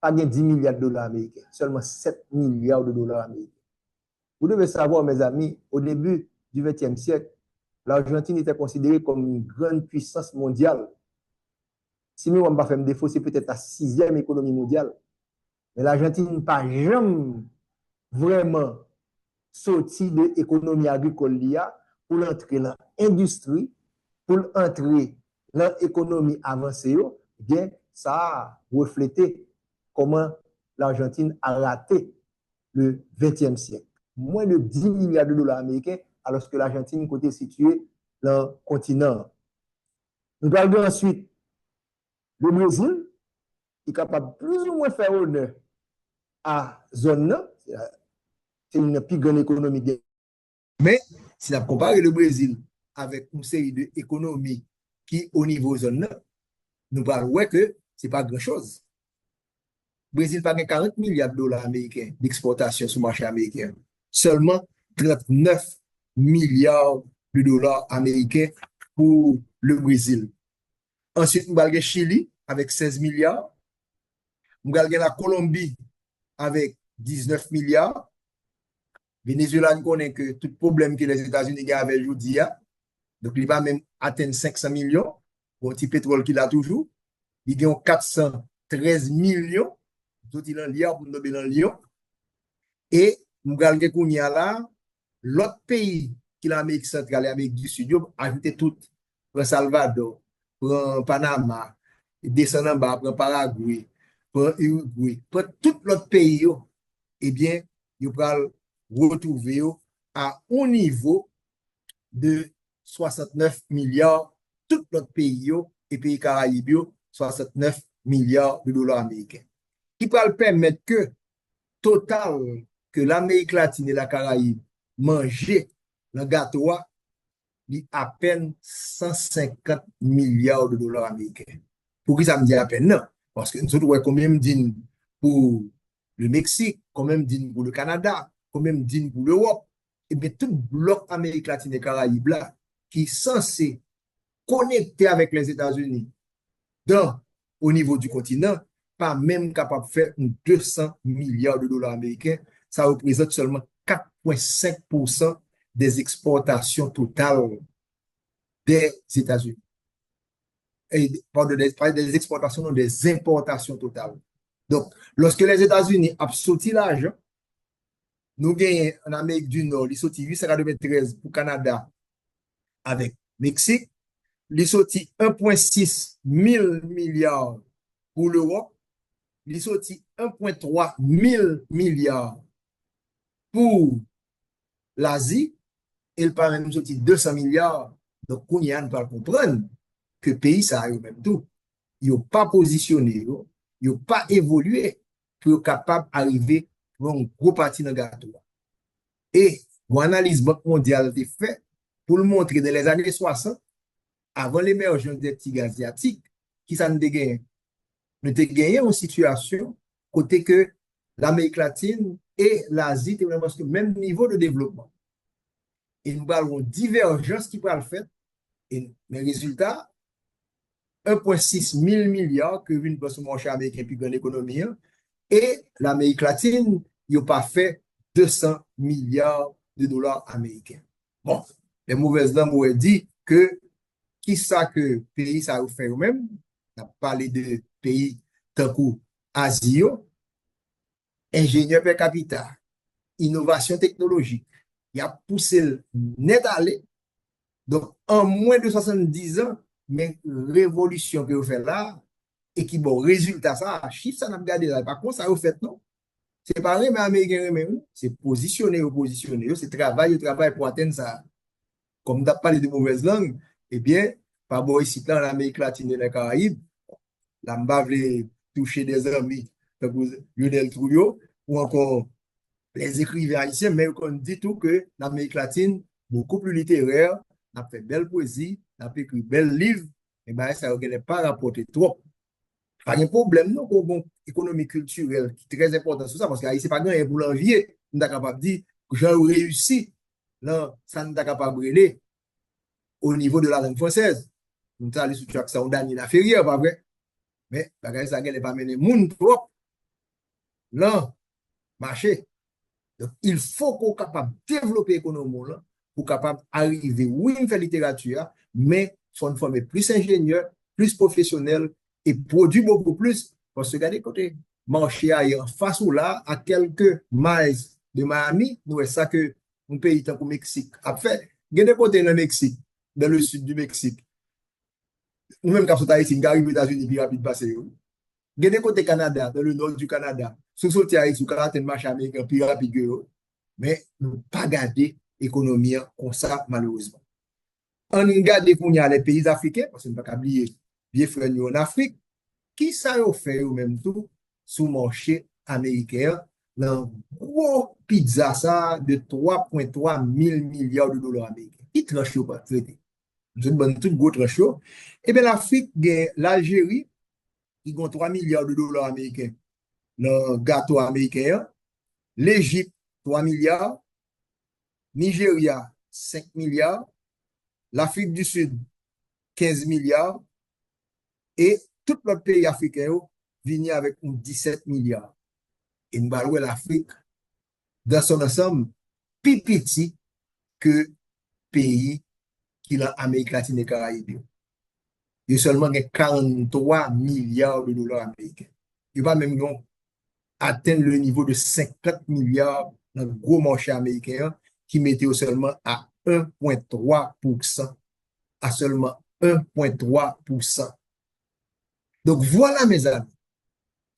Speaker 1: a gagné 10 milliards de dollars américains, seulement 7 milliards de dollars américains. Vous devez savoir, mes amis, au début du XXe siècle, l'Argentine était considérée comme une grande puissance mondiale. Si nous n'avons pas fait un défaut, c'est peut-être la 6e économie mondiale. Mais l'Argentine n'a pas jamais vraiment sorti de l'économie agricole pour entrer dans l'industrie, pour entrer dans l'économie avancée. Bien, ça a reflété comment l'Argentine a raté le XXe siècle. Moins de 10 milliards de dollars américains, alors que l'Argentine est située dans le continent. Nous regardons ensuite le Brésil, qui est capable plus ou moins de faire honneur à la zone. C'est une plus grande économie. Mais si on compare le Brésil avec une série d'économies qui, au niveau zone, nous parlons que ce n'est pas grand-chose. Le Brésil a 40 milliards de dollars américains d'exportation sur le marché américain. Seulement 39 milliards de dollars américains pour le Brésil. Ensuite, nous avons le Chili avec 16 milliards. Nous avons la Colombie avec 19 milliards. Venezuela, nous connaît que tout problème que les États-Unis ont avec aujourd'hui, donc il va même atteindre 500 millions. Bon, petit pétrole qu'il a toujours. Il a 413 millions. Tout il en lien pour nous dans Lyon. Et nous avons là l'autre pays qui est l'Amérique centrale et l'Amérique du Sud, ajouté tout, pour Salvador, pour Panama, descend en bas, pour Paraguay, pour Uruguay, pour tout l'autre pays, eh bien, vous pouvez retrouver à un niveau de 69 milliards, tout l'autre pays et pays Caraïbes, 69 milliards de dollars américains. Qui peut permettre que total que l'Amérique latine et la Caraïbe manger le gâteau, il à peine 150 milliards de dollars américains. Pour qui ça me dit à peine? Non. Parce que nous avons quand même dit pour le Mexique, quand même dit pour le Canada, quand même dit pour l'Europe. Et bien tout bloc Amérique latine et Caraïbe là, qui est censé connecter avec les États-Unis au niveau du continent, pas même capable de faire 200 milliards de dollars américains. Ça représente seulement 4,5% des exportations totales des États-Unis. Pardon, des exportations, non, des importations totales. Donc, lorsque les États-Unis ont sorti l'argent, nous gagnons en Amérique du Nord, ils sorti 893 pour le Canada avec Mexique, ils sorti 1,6 000 milliards pour l'Europe, ils sorti 1,3 000 milliards pour l'Asie, et le parle même sorti 200 milliards. Donc, on y a, pas comprendre que le pays, ça a eu même tout. Ils n'ont pas positionné, ils n'ont pas évolué pour être capable d'arriver pour un gros parti dans le gâteau. Et l'analyse Banque mondiale est faite pour le montrer dans les années 60, avant l'émergence des tigres asiatiques, qui ça nous gagné. Nous avons gagné une situation côté que l'Amérique latine et l'Asie étaient vraiment au même niveau de développement. Et nous avons une divergence qui peut le faire. Et les résultats, 1,6 000 milliards que vient sur le marché américain puis dans l'économie, et l'Amérique latine, il n'a pas fait 200 milliards de dollars américains. Bon, les mauvaises langues ont dit que qui ça que le pays ça a fait eux-mêmes, on a parlé de pays tant qu'Asie, ingénieur per capita, innovation technologique, il a poussé le net aller. Donc, en moins de 70 ans, mais révolution que vous faites là, et qui bon résultat, ça, chiffre, ça n'a pas gardé là. Par contre, ça vous fait non. C'est pas même américain même, c'est positionner, c'est travail pour atteindre ça. Comme tu as parlé de mauvaises langues, eh bien, par rapport ici, dans l'Amérique latine et les Caraïbes, là, je toucher des amis, comme Lionel Trouillot, ou encore les écrivains haïtiens, mais on dit tout que l'Amérique latine, beaucoup plus littéraire, a fait belle poésie, a fait écrit bel livre, et bien ça n'a pas rapporté trop. Pas de problème, non, pour une économie culturelle qui est très importante sur ça, parce que c'est pas grand pour l'envier, on est capable de dire que j'ai réussi, non, ça n'est pas capable de brûler au niveau de la langue française. Nous allons sur ça, on a une affaire, pas vrai? Mais bagay ça n'est pas mené moun trop là marché. Donc il faut qu'on capable de développer l'économie là pour capable arriver oui faire littérature mais faut former plus ingénieur, plus professionnel et produire beaucoup plus parce que regardez côté marché ailleurs face ou là à quelques miles de Miami, nous est ça que un pays tant que Mexique a fait. Il y a des côtés dans le Mexique, dans le sud du Mexique. Nous-mêmes, quand on est ici, nous arrivons aux États-Unis, puis rapide passer. Il y a des côtés Canada, dans le nord du Canada, sous sortir à Haïti, sous caractère marché américain, plus rapide que eux. Mais nous pas garder l'économie comme ça, malheureusement. On regarde qu'on y a les pays africains, parce qu'on ne peut pas oublier, bien frère, nous en Afrique, qui ça a fait ou même tout sous le marché américain, dans gros pizza ça de 3,3 mille milliards de dollars américains. Qui tranche pas traité? Nous avons tout gros tranche. Et bien l'Afrique, l'Algérie, qui ont 3 milliards de dollars américains dans le gâteau américain. L'Égypte, 3 milliards. Nigeria, 5 milliards. L'Afrique du Sud, 15 milliards. Et tout le pays africain vient avec 17 milliards. Et nous allons l'Afrique, dans son ensemble, plus petit que pays qui est en Amérique latine et Caraïbes. Il y a seulement 43 milliards de dollars américains. Il va même atteindre le niveau de 50 milliards dans le gros marché américain qui mettait seulement à 1,3%. À seulement 1,3%. Donc voilà mes amis,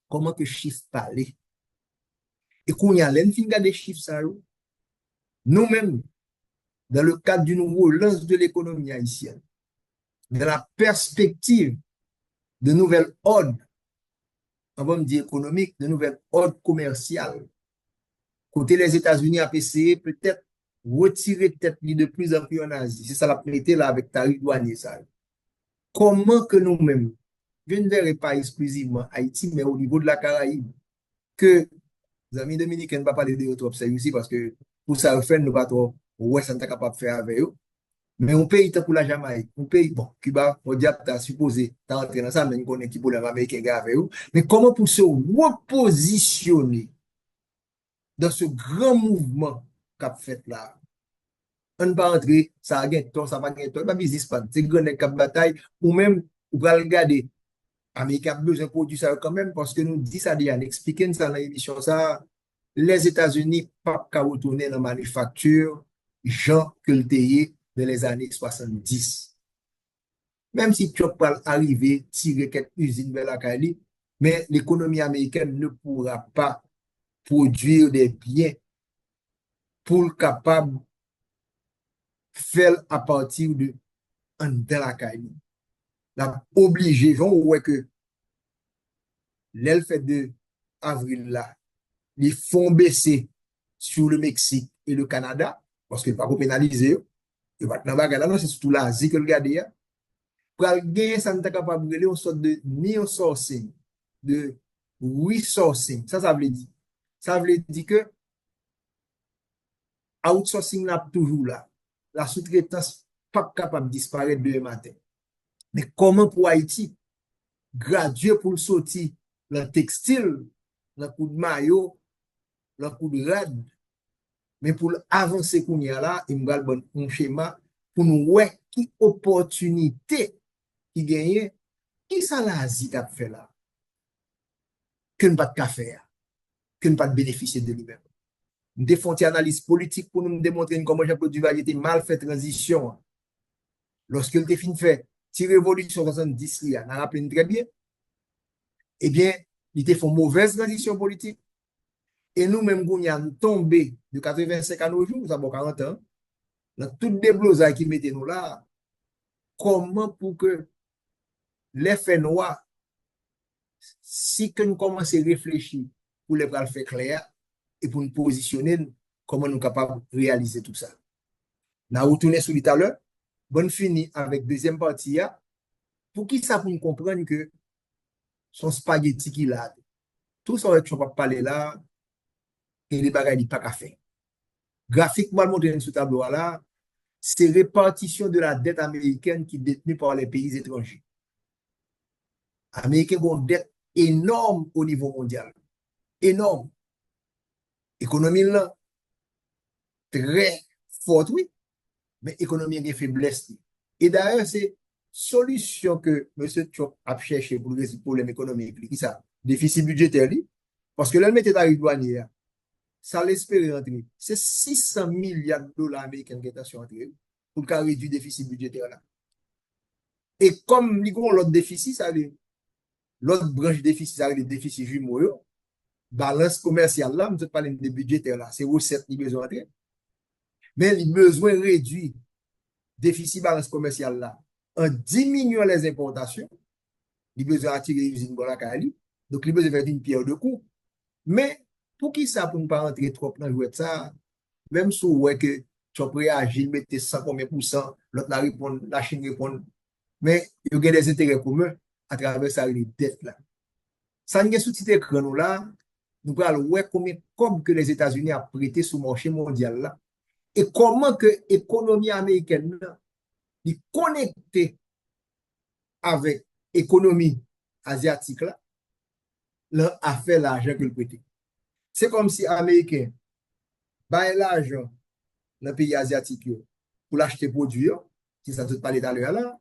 Speaker 1: comment que chiffre parler. Et qu'on y a l'infini des chiffres, ça, nous-mêmes, dans le cadre d'une relance de l'économie haïtienne, dans la perspective de nouvelles ordres, on va me dire économiques, de nouvelles ordres commerciales, côté les États-Unis a essayé peut-être retirer tête de plus en plus en Asie. C'est ça la prêté là avec tarif douanier, ça. Comment que nous-mêmes, je ne verrai pas exclusivement Haïti, mais au niveau de la Caraïbe, que les amis dominicains ne vont pas parler de eux trop sérieux ici parce que pour ça, faire, nous pas trop, ouais, ça n'est capable de faire avec eux. Mais on pays pour la Jamaïque, on pays, bon, Cuba, on dit, t'as supposé, t'as entré dans ça, mais on connaît qui pour l'Amérique avec eux. Mais comment pour se repositionner dans ce grand mouvement qu'a fait là? On ne va pas entrer, ça a gagné, ça va gagner, pas business plan, c'est grand cap bataille, ou même, on va regarder, Amérique a besoin de produire ça quand même, parce que nous dit ça déjà, expliquer ça dans l'émission, ça, les États-Unis, pas qu'à retourner dans la manufacture, Jean que le TI dans les années 70. Même si tu peux arriver, tirer quelques usines vers la Cali, mais l'économie américaine ne pourra pas produire des biens pour le capable faire à partir de la Cali. La obligé, ouais que l'elfe de avril là, les fonds baissés sur le Mexique et le Canada, parce qu'il ne va pas pénaliser, il va là, c'est surtout l'Asie que le garde. Pour gagner, ça n'est capable de une sorte de neo-sourcing, de resourcing. Ça veut dire. Ça veut dire que outsourcing là toujours là. La sous-traitance pas capable de disparaître demain matin. Mais comment pour Haïti graduer pour sortir le textile, le coup de maillot, le coup de rad, mais pour avancer qu'on y a là, il me donne un schéma pour nous voir qui opportunité qui gagne, qui ça l'Asie a fait là, que ne pas de faire, que ne pas de bénéficier de lui-même. Nous défendons une analyse politique pour nous démontrer comment Jean-Claude Duvalier était mal fait transition. Lorsque le défini fait, si révolution 70, il a rappelé très bien, eh bien, il était fait une mauvaise transition politique. Et nous-mêmes, nous sommes tombés de 85 à nos jours, nous avons 40 ans, dans toutes les blousailles qui mettaient nous là, comment pour que l'effet noir, si que nous commençons à réfléchir pour les faire clair et pour nous positionner, comment nous sommes capables de réaliser tout ça. Nous avons retourné sur tout à l'heure, bonne fini avec deuxième partie, pour qui ça pour nous comprendre que son spaghetti qu'il a, tout ça, on va parler là, et les bagages n'est pas qu'à faire. Graphiquement, montré sur ce tableau là, c'est répartition de la dette américaine qui est détenue par les pays étrangers.
Speaker 2: Américains ont une dette énorme au niveau mondial. Énorme. Économie là, très forte, oui, mais économie a une faiblesse. Et d'ailleurs, c'est solution que M. Trump a cherché pour résoudre le problème économique. Qui ça? Déficit budgétaire, parce que là, le mettait tarif douanier, ça l'espère rentrer. C'est 600 milliards de dollars américains qui sont entrés pour réduire le déficit budgétaire là. Et comme l'autre déficit, ça veut l'autre branche déficit, ça veut le déficit jumeau, balance commerciale là, je ne parle pas de budgétaire là, c'est recettes qui besoin d'entrer. Mais il besoin de réduire déficit balance commerciale là en diminuant les importations. Il besoin d'attirer les usines pour la Cali. Donc, il besoin de faire une pierre de coups. Mais, pour qui ça, pour ne pas rentrer trop dans le jouet ça, même si vous voyez que tu peux réagir, mettre 100 combien %, l'autre la répond, la Chine répond. Mais, il y a des intérêts communs à travers ça, les dettes là. Ça, nous sous-titre écran là, nous allons voir combien comme que les États-Unis ont prêté sur le marché mondial là. Et comment que l'économie américaine est connectée avec l'économie asiatique là, a fait l'argent que le prêté. C'est comme si les Américains baillent l'argent dans le pays asiatique pour l'acheter produit, si ça ne te parle tout à l'heure là.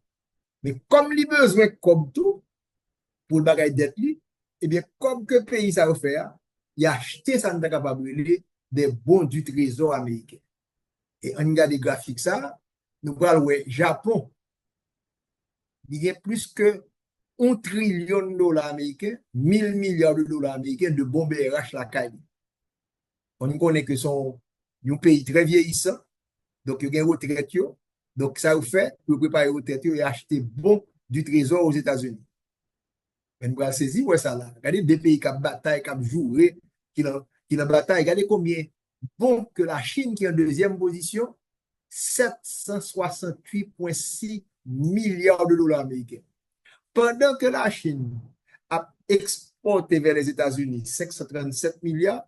Speaker 2: Mais comme il besoin comme tout, pour le bagage d'être eh bien, comme que le pays ça fait, il a acheté ça n'est capable des bons du trésor américain. Et on regarde les graphiques ça, nous parlons Japon, il y a plus que 1 trillion de dollars américains, 1000 milliards de dollars américains de bombes RH la Cali. On connaît que sont un pays très vieillissant, donc il y a une retraite, donc ça vous fait pour préparer une retraite et acheter bon du trésor aux États-Unis. Mais nous allons saisir ça là. Regardez des pays qui ont bataille, qui ont joué, qui ont bataille. Regardez combien bon que la Chine qui est en deuxième position, 768,6 milliards de dollars américains. Pendant que la Chine a exporté vers les États-Unis 537 milliards,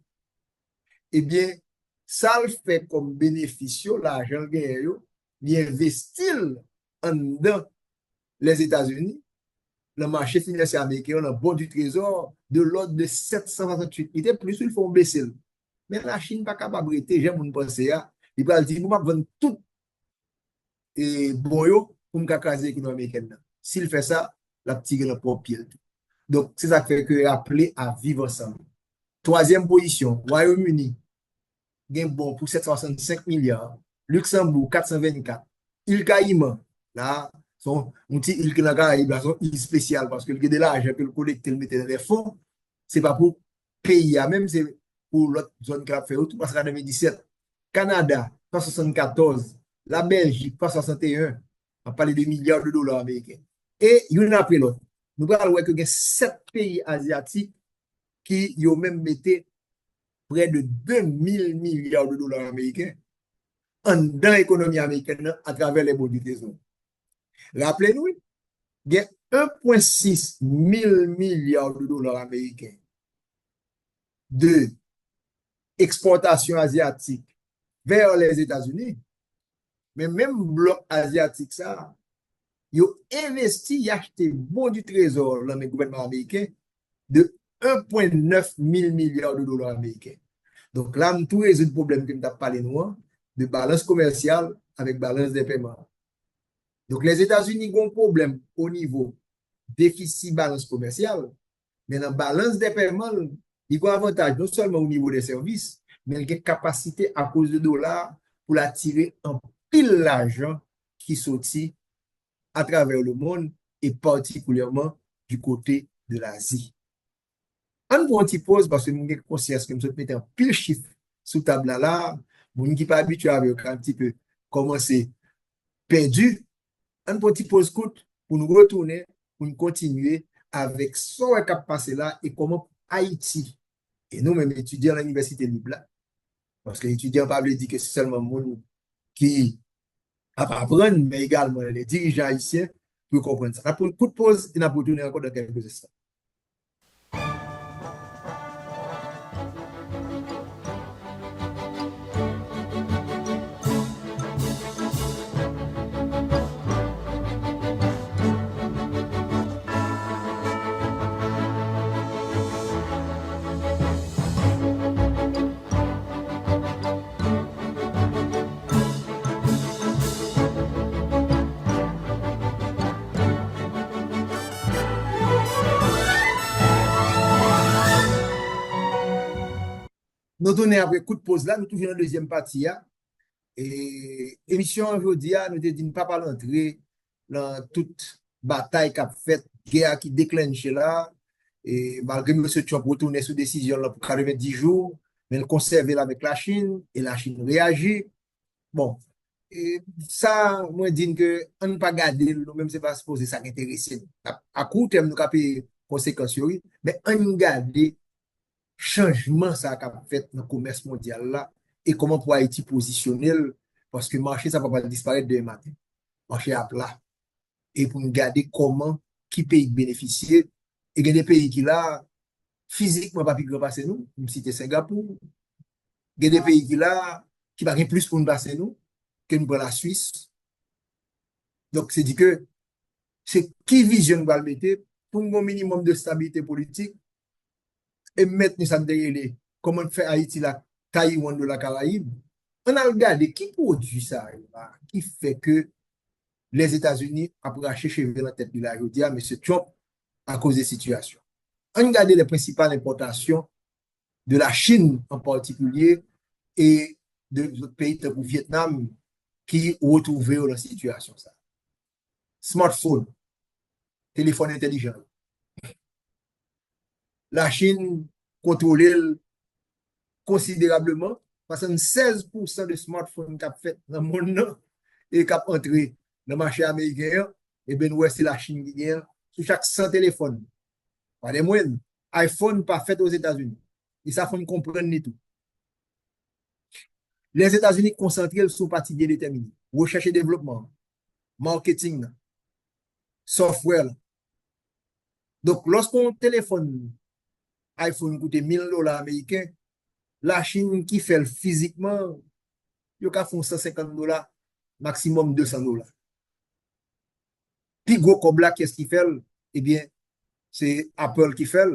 Speaker 2: eh bien, ça le fait comme bénéfice, l'argent gagné, il investit dans les États-Unis, le marché financier américain, on a bon du trésor de l'ordre de 768. Il était plus, ils font baisser. Mais la Chine n'est pas capable de rester, j'aime penser, il va dire, moi, je vais vendre tout et bon pour me caser l'économie américaine. S'il fait ça, la petite le propre pied. Donc, c'est ça qui fait que appelé à vivre ensemble. Troisième position, Royaume-Uni, gain bon pour 765 milliards. Luxembourg, 424. Île Caïman, là, son petit île Caraïbes, son île spéciale parce que le de l'argent que le collecte, le mettait dans les fonds, c'est pas pour payer, même c'est pour l'autre zone qui a fait tout parce qu'en 2017. Canada, 174. La Belgique, 161. On parle de milliards de dollars américains. Et il y en a après l'autre. Nous allons voir qu'il y a 7 pays asiatiques qui ont même mis près de 2000 milliards de dollars américains dans l'économie américaine à travers les produits des zones. Rappelez-nous, il y a 1,6 milliards de dollars américains de exportation asiatique vers les États-Unis. Mais même le bloc asiatique, ça, ils ont investi, ils ont acheté bon du trésor dans le gouvernement américain de 1,9 milliards de dollars américains. Donc là, nous tout résout le problème que nous avons parlé de balance commerciale avec balance des paiements. Donc les États-Unis ont un problème au niveau déficit balance commerciale, mais dans la balance des paiements, ils ont un avantage non seulement au niveau des services, mais ils ont une capacité à cause de dollars pour attirer un pile l'argent qui sortit à travers le monde et particulièrement du côté de l'Asie. On prend un petit pause parce que nous avons conscience que nous mettons un pile chiffre sous table là, nous ne sommes pas habitués avec un petit peu comment c'est perdu. On prend un petit pause courte pour nous retourner, pour nous continuer avec ce qui a passé là et comment Haïti et nous-mêmes étudiants à l'université libre parce que les étudiants ne peuvent pas dire que c'est seulement nous qui apprendre, mais également les dirigeants haïtiens pour comprendre ça. On a pour un coup de pause et on a pour retourner encore dans quelques instants. nous tournons après coup de pause là, nous toujours dans la deuxième partie. Et émission aujourd'hui, nous te dit ne pas entrer dans toute bataille qu'a fait, guerre qui déclenche là. Et malgré M. Trump retourner sous décision là, pour 90 jours, mais il conserve là avec la Chine et la Chine réagit. Bon, et ça, moi, je dis que on ne pas garder, nous-mêmes, c'est pas supposé ça qui intéresse. À court terme, nous avons conséquences, oui, mais on garde changement ça qu'a fait dans le commerce mondial là et comment pour Haïti positionner parce que le marché ça va pas disparaître demain matin. Le marché à plat. Et pour nous garder comment qui pays bénéficier et il y a des pays qui là physiquement pas plus grand passer nous, même si c'est Singapour. Il y a des pays qui là qui va plus pour nous passer nous que nous pour la Suisse. Donc c'est dit que c'est qui vision nous va le mettre pour un minimum de stabilité politique et mettre nous ça derrière comment faire Haïti la Taïwan de la Caraïbe. On a regardé qui produit ça, qui fait que les États-Unis ont cherché vers la tête de la Jodia, M. Trump, à cause des situations. On a regardé les principales importations de la Chine en particulier et de d'autres pays comme le Vietnam qui ont retrouvé dans la situation. Ça. Smartphone, téléphone intelligent. La Chine contrôle considérablement parce que 16% de smartphones qu'a fait dans le monde et qu'a entré dans le marché américain, et bien, c'est la Chine qui gagne sur chaque 100 téléphones. Pas des moyens. iPhone pas fait aux États-Unis. Et ça, faut comprendre tout. Les États-Unis concentrés sur partie bien déterminée. Recherche et développement, marketing, software. Donc, lorsqu'on téléphone iPhone coûte $1000 américains, la Chine qui fait physiquement, il y a $150, maximum $200. Puis gros comme là, qu'est-ce qu'il fait? Eh bien, c'est Apple qui fait,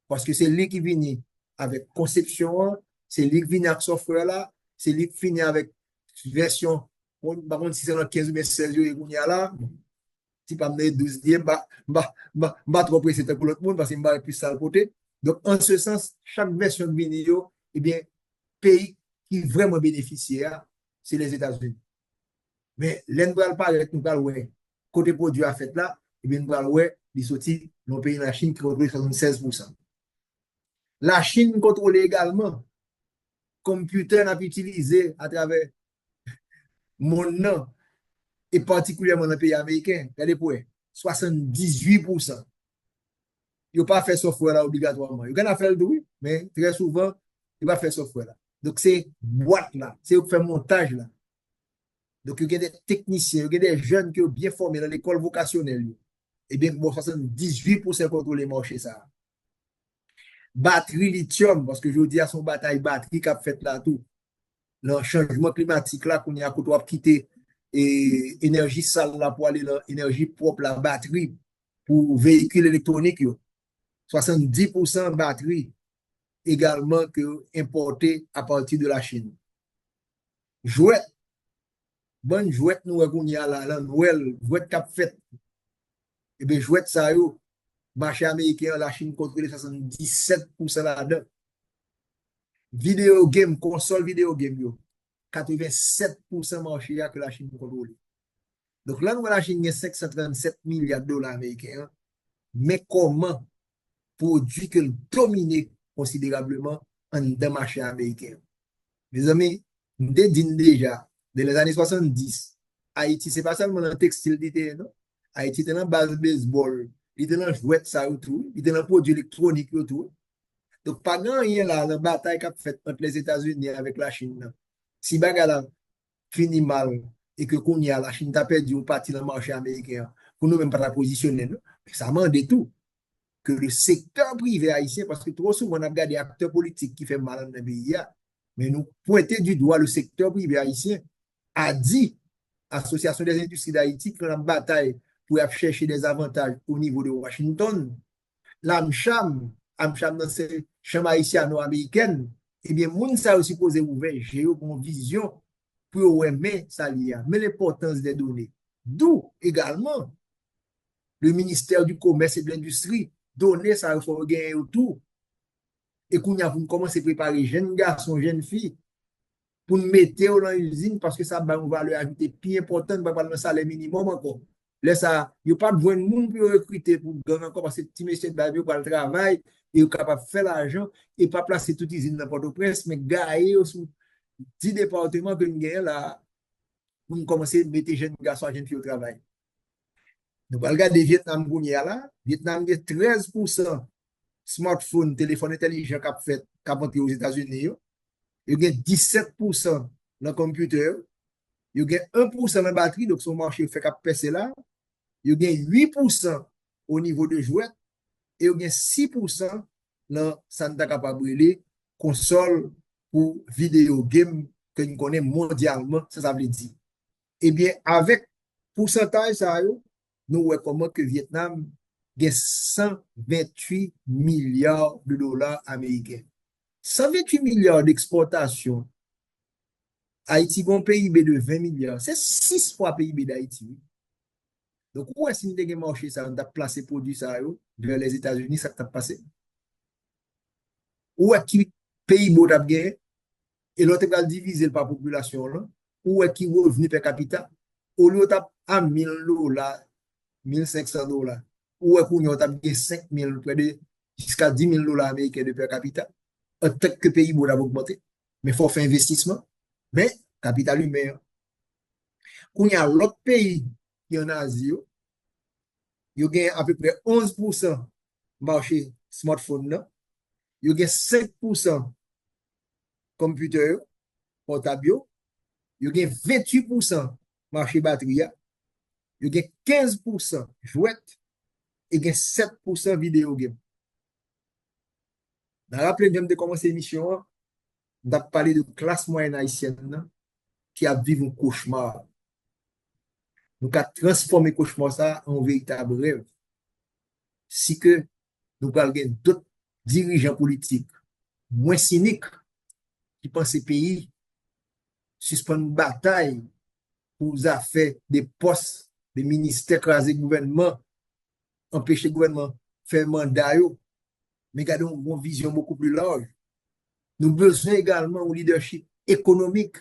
Speaker 2: parce que c'est lui qui vient avec conception, c'est lui qui vient avec software là, c'est lui qui finit avec version, par contre, si c'est dans 15 ou 16 il y a là, si pas mener 12 dièmes, trop pressé pour l'autre monde, parce qu'il m'a plus ça le côté. Donc, en ce sens, chaque version de vidéo, eh bien, pays qui vraiment bénéficie, c'est les États-Unis. Mais l'Indral paraît, nous parlons, côté produit à fait là, eh bien, nous parlons, il sorti dans le pays de la Chine qui représente 76%. La Chine contrôle également computer n'a utilisé à travers mon nom et particulièrement dans le pays américain. Regardez pour 78%. Il n'a pas fait software là obligatoirement. Il a fait le double, mais très souvent, il va faire software là. Donc, c'est boîte là, c'est eux qui fait montage là. Donc, il y a des techniciens, il y a des jeunes qui sont bien formés dans l'école vocationnelle. Et bien, bon, 78% contrôle les marchés ça. Batterie lithium, parce que je dis à son bataille batterie qu'a fait là tout. Le changement climatique là, qu'on y a quitter et énergie sale là pour aller dans énergie propre, la batterie pour véhicules électroniques. 70% batterie également que importé à partir de la Chine. Jouet, bonne jouet nous qu'on y a là, la Noël, jouet cap fait. Et bien jouet ça yo, marché américain, la Chine contrôle 77% là-dedans. Vidéo game, console vidéo game yo, 87% marché que la Chine contrôle. Donc là, nous, la Chine a 537 milliards de dollars américains, mais comment produit que domine considérablement en dans le marché américain. Mes amis, nous disons déjà, dans les années 70, Haïti, ce n'est pas seulement un textile, non? Haïti était dans base baseball, il était dans jouet ça autour, il était dans produit électronique autour. Donc, pas grand rien là, la bataille qu'a fait entre les États-Unis avec la Chine. Si bagarre finit mal et que qu'on y a la Chine t'a perdu une partie dans le marché américain pour nous même pas la positionner, ça demande tout que le secteur privé haïtien, parce que trop souvent on a des acteurs politiques qui font mal dans le pays, mais nous pointer du doigt le secteur privé haïtien a dit Association des industries d'Haïti que la bataille pour chercher des avantages au niveau de Washington, l'AMCHAM, AMCHAM dans ces chambres haïtiano-américaines, eh bien, moun ça aussi posé ouvert, j'ai eu une vision pour aimer ça lié, mais l'importance des données. D'où également le ministère du Commerce et de l'Industrie donner ça il faut gagner autour et qu'on a commencé à préparer jeunes garçons, jeunes filles, pour nous mettre dans l'usine parce que ça va une valeur ajoutée plus importante par rapport au salaire minimum encore. Là, ça, il n'y a pas besoin de monde pour recruter pour gagner encore parce que petit monsieur de Babio pour le travail, et est capable de faire l'argent et pas placer toute l'usine dans Port-au-Prince, mais gagner sous 10 départements que nous gagnons là pour nous commencer à mettre jeunes garçons et jeunes filles au travail. Nous allons regarder Vietnam là. Vietnam a 13% smartphone, téléphone intelligent qui a monté aux États-Unis. Il y a 17% dans le computer. Il y a 1% dans la batterie, donc son marché fait qu'à passer là. Il y a 8% au niveau de jouets et il y a 6% dans Santa Capable console pour vidéo game que nous connaissons mondialement, ça veut dire. Eh bien, avec pourcentage, ça, nous voyons comment que Vietnam a 128 milliards de dollars américains. 128 milliards d'exportation. Haïti a un PIB de 20 milliards. C'est 6 fois le PIB d'Haïti. Donc, où est-ce que nous avons marché ça? On a placé les produits ça, vers les États-Unis, ça t'a passé. Où est-ce que le PIB a gagné? Et l'autre va diviser par population. Là. Où est-ce qu'il revenu per capita? Au lieu de 1000 dollars, 1500 dollars. Où est-ce qu'on a gagné 5000, près de jusqu'à 10 000 dollars américains de per capita? Peut-être que le pays a augmenté. Mais il faut faire investissement. Mais, capital humain. Quand il y a l'autre pays qui est en Asie, il y a à peu près 11% marché smartphone. Il y a 5% computer portable. Il y a 28% marché batterie. Il y a 15% jouets. Et il y a 7% vidéo game. Dans la rappel, de commencer l'émission, on a parlé de classe moyenne haïtienne qui a vécu un cauchemar. Nous avons transformé le cauchemar ça en véritable rêve. Si que nous avons d'autres dirigeants politiques moins cyniques qui pensent que le pays suspend une bataille pour faire des postes, des ministères, écraser le gouvernement, empêcher le gouvernement de faire mandat, mais gardons une vision beaucoup plus large. Nous avons besoin également d'un leadership économique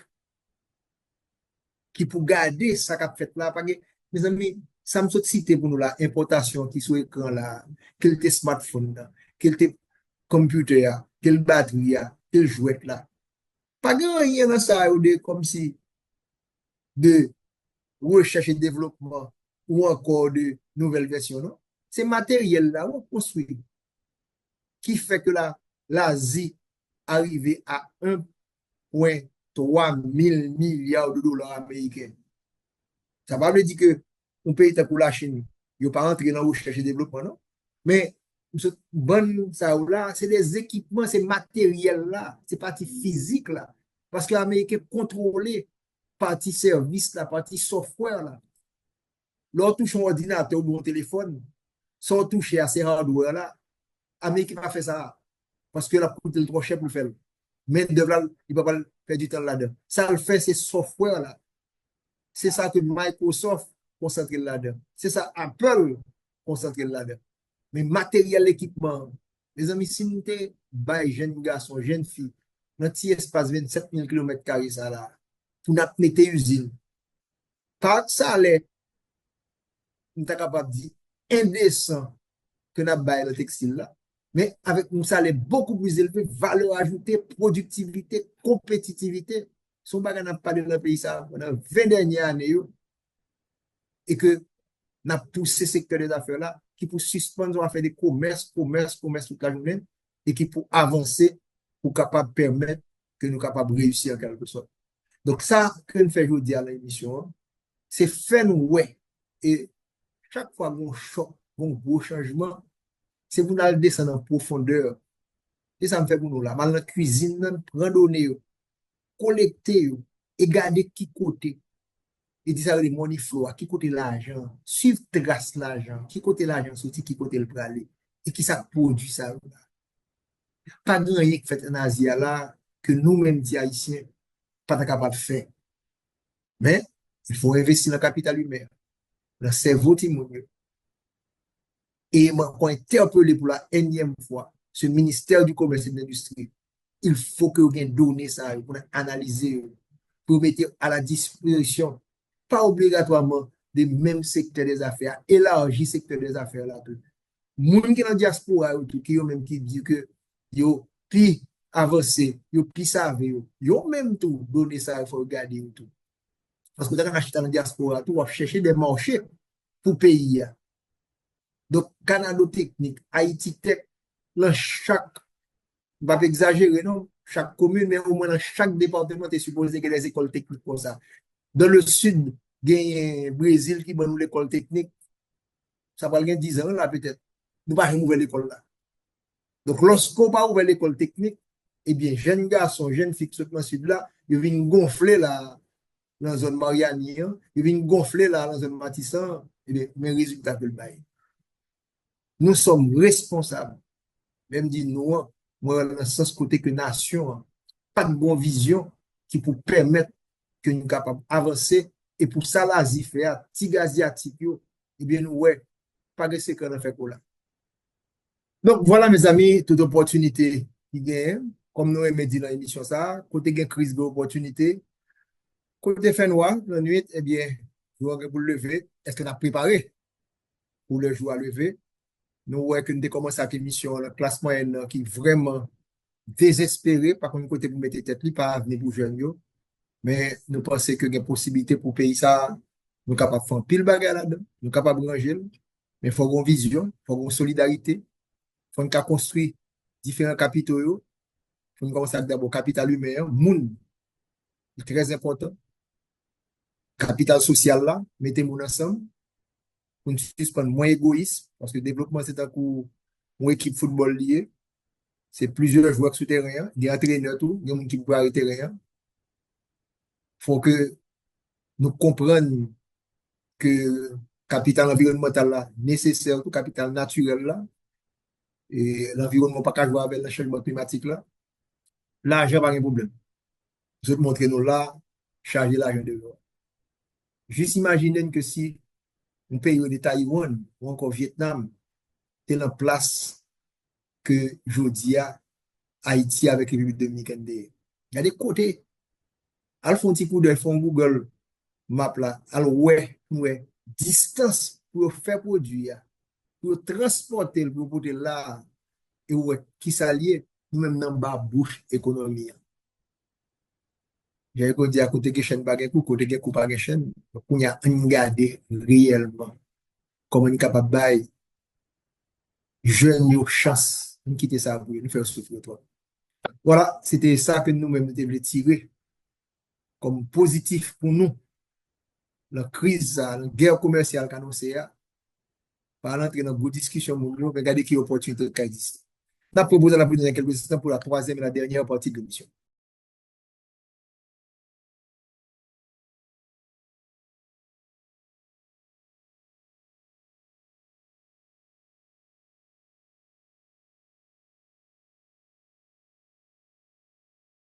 Speaker 2: qui pour garder ça qu'a fait là. Parce que, mes amis, ça me saute cité pour nous la importation qui sur écran là, quel était smartphone là, quel était computer, quelle batterie, quel jouet là. Pas grand rien dans ça, comme si de recherche et développement ou encore de nouvelles versions, non? C'est matériel là, on construit, qui fait que l'Asie arrive à 1,3 000 milliards de dollars américains. Ça ne veut pas dire que un pays pour la Chine, il ne pas rentrer dans la recherche et développement, non? Mais bon, ça là, c'est des équipements, c'est matériel là, c'est partie physique là. Parce que l'Amérique est contrôlée partie service, la partie software là. Lorsqu'on touche un ordinateur ou un téléphone, sans toucher à ces hardware là, l'Amérique va faire ça. Parce que la coûte trop cher pour le faire. Mais il ne peut pas faire du temps là-dedans. Ça le fait, c'est software là. C'est ça que Microsoft concentre là-dedans. C'est ça Apple concentre là-dedans. Mais matériel, équipement, les amis, si nous sommes jeunes garçons, jeunes filles, dans petit espace 27 000 km², ça là, pour nous mettre usine. Par ça, nous sommes capables de dire indécent que nous avons le textile là. Mais avec un salaire beaucoup plus élevé, valeur ajoutée, productivité, compétitivité, son bagage n'a pas de dans le pays ça pendant 20 dernières années et que n'a poussé ce secteur des affaires là qui pour suspendre à faire des commerces toute la journée et qui pour avancer pour capable permettre que nous capables de réussir en quelque sorte. Donc ça que nous faisons aujourd'hui à l'émission, c'est faire nous ouais et chaque fois qu'on choc, un gros changement, c'est pour nous descendre en profondeur. Et ça me fait pour nous là, mal dans la cuisine, prendre données, collecter et garder qui côté. Et dit ça, les money flow, qui côté l'argent, suivre trace l'argent, qui côté l'argent sorti, qui côté le aller, et qui ça produit ça. Pas grand rien qui fait en Asie là, que nous-mêmes, des Haïtiens, pas capable de faire. Mais, il faut investir dans le capital humain, dans le cerveau timonieux. Et moi, quand interpellé pour la énième fois, ce ministère du Commerce et de l'Industrie, il faut que vous ayez donné ça pour analyser, pour mettre à la disposition, pas obligatoirement des mêmes secteurs des affaires, élargir secteur des affaires là tout. Moun qui dans diaspora tout qui yo même qui dit que yo plus avancé, yo plus savé, yo même tout donner ça il faut regarder tout. Parce que dans la diaspora tout va chercher des marchés pour pays. Donc Canada technique, Haïti tech, dans chaque va pas exagérer non, chaque commune mais au moins dans chaque département tu es supposé qu'il y ait des écoles techniques comme ça. Dans le sud, il y a Brésil qui donne l'école technique. Ça va gagner 10 ans là peut-être. Nous pas une nouvelle école là. Donc lorsqu'on pas ouvert l'école technique, eh bien jeunes garçons, jeunes filles qui sont dans le sud là, ils viennent gonfler là dans la zone Mariani, ils viennent gonfler là dans la zone Matissan, et bien mes résultats que le bail. Nous sommes responsables. Même dit nous, moi dans le sens côté que nation, pas de bonne vision qui pour permettre que nous sommes capables d'avancer et pour ça là, y faire tigre asiatique, eh bien nous ouais, pas de secret dans fait là. Donc voilà mes amis, toute opportunité qui gagne, comme nous aimons dire dans l'émission ça, côté gain crise d'opportunité, côté fin noir, la nuit, eh bien, vous aurez pour le lever. Est-ce qu'on a préparé pour le jour à lever? Nous voyons que nous avons commencé cette émission, la classe moyenne qui est vraiment désespérée, par contre, côté pour mettre tête, pas venir pour jeunes, mais nous pensons que y a une possibilité pour payer ça, nous sommes capables de faire pile bagarre là-dedans, nous sommes capables de ranger, mais il faut avoir une vision, il faut avoir une solidarité, il faut construire différents capitaux, il faut commencer avec d'abord capital humain, moun, c'est très important. Capital social là, mettez-vous ensemble pour nous suspendre moins égoïste, parce que le développement, c'est un coup, une équipe football liée, c'est plusieurs joueurs sur terrain, des entraîneurs tout, des gens qui peuvent arrêter terrain. Il faut que nous comprenions que capital environnemental là, nécessaire, tout capital naturel là, et l'environnement pas qu'à jouer avec le changement climatique là, l'argent pas un problème. Vous autres montrez-nous là, charger l'argent de l'eau. Juste imaginez que si un pays de Taïwan ou encore Vietnam est en place que Jodia, Haïti avec la République dominicaine. Il y a des côtés. Al font petit coup de fond Google Map là. Al ouais, distance pour faire produire, pour transporter, pour porter là, et ouais, qui s'allie, nous-mêmes dans bas bouche économie. J'ai dit à côté de chaîne baguette ou côté de coupe à chaîne, on y a regardé réellement comment on est capable de bailler jeunes yo chance de quitter ça pour nous faire souffrir toi. Voilà, c'était ça que nous-mêmes nous devions tirer comme positif pour nous. La crise, la guerre commerciale qu'a annoncé, par l'entrée dans une discussion, regardez qui opportunité qui existe. On a proposé la plus dans quelques instants pour la troisième et la dernière partie de l'émission.